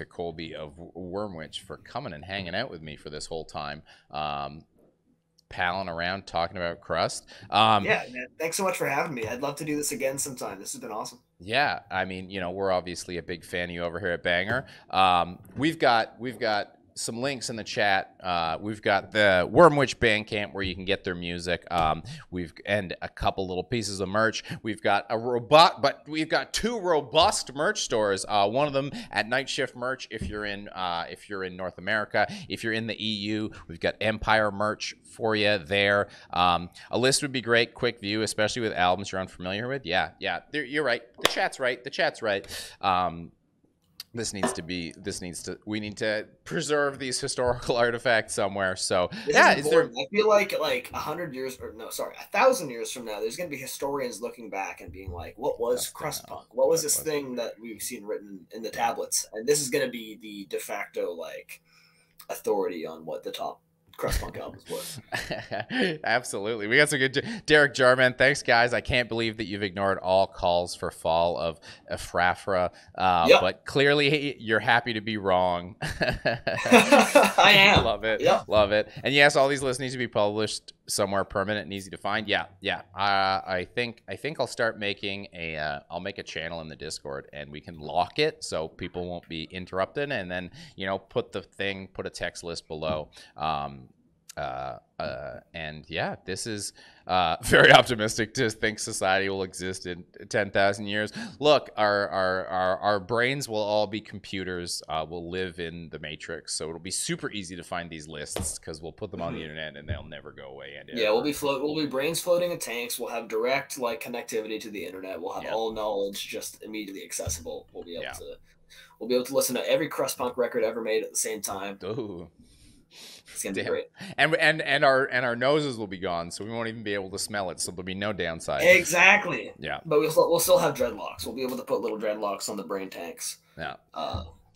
Colby of Wormwitch for coming and hanging out with me for this whole time, palling around talking about Crust. Yeah, man. Thanks so much for having me. I'd love to do this again sometime. This has been awesome. Yeah, I mean, we're obviously a big fan of you over here at Banger. We've got some links in the chat. We've got the Wormwitch Bandcamp where you can get their music. And a couple little pieces of merch. We've got we've got two robust merch stores. One of them at Night Shift Merch if you're in North America. If you're in the EU, we've got Empire merch for you there. A list would be great. Quick view, especially with albums you're unfamiliar with. Yeah, you're right. The chat's right. We need to preserve these historical artifacts somewhere. So yeah, is there? I feel like 100 years, or no, sorry, 1,000 years from now, there's going to be historians looking back and being like, what was crust punk? What was this thing that we've seen written in the tablets? And this is going to be the de facto authority on what the top crust punk albums were. Absolutely. We got some good Derek Jarman. Thanks, guys. I can't believe that you've ignored all calls for fall of Frafra. But clearly you're happy to be wrong. I am. Love it. Yep. Love it. And yes, all these lists need to be published somewhere permanent and easy to find. Yeah. I think I'll start making I'll make a channel in the Discord and we can lock it so people won't be interrupted, and then put a text list below. And yeah, this is very optimistic to think society will exist in 10,000 years. Look, our brains will all be computers. We'll live in the Matrix, so it'll be super easy to find these lists because we'll put them on the internet and they'll never go away. And yeah, we'll be brains floating in tanks. We'll have direct connectivity to the internet. We'll have all knowledge just immediately accessible. We'll be able to listen to every crust punk record ever made at the same time. Ooh. It's gonna be great. And our noses will be gone, so we won't even be able to smell it. So there'll be no downside. Exactly. Yeah. But we'll still have dreadlocks. We'll be able to put little dreadlocks on the brain tanks. Yeah.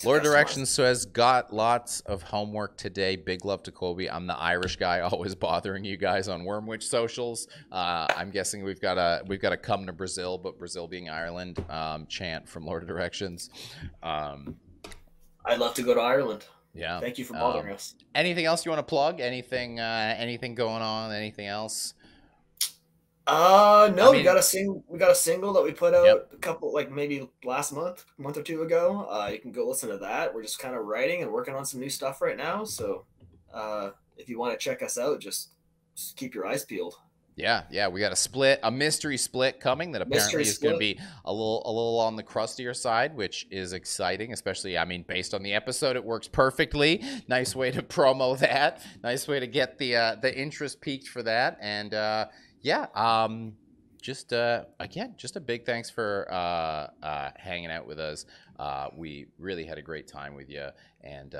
Lord Directions says, got lots of homework today. Big love to Colby. I'm the Irish guy, always bothering you guys on Wormwitch socials. I'm guessing we've got a come to Brazil, but Brazil being Ireland chant from Lord Directions. I'd love to go to Ireland. Yeah. Thank you for bothering us. Anything else you want to plug? Anything going on? Anything else? No, we got a single that we put out a couple, maybe last month or two ago. You can go listen to that. We're just kind of writing and working on some new stuff right now. So, if you want to check us out, just keep your eyes peeled. Yeah, we got a mystery split coming that apparently is going to be a little on the crustier side, which is exciting, especially, based on the episode, it works perfectly. Nice way to promo that. Nice way to get the interest peaked for that. And just a big thanks for hanging out with us. We really had a great time with you, and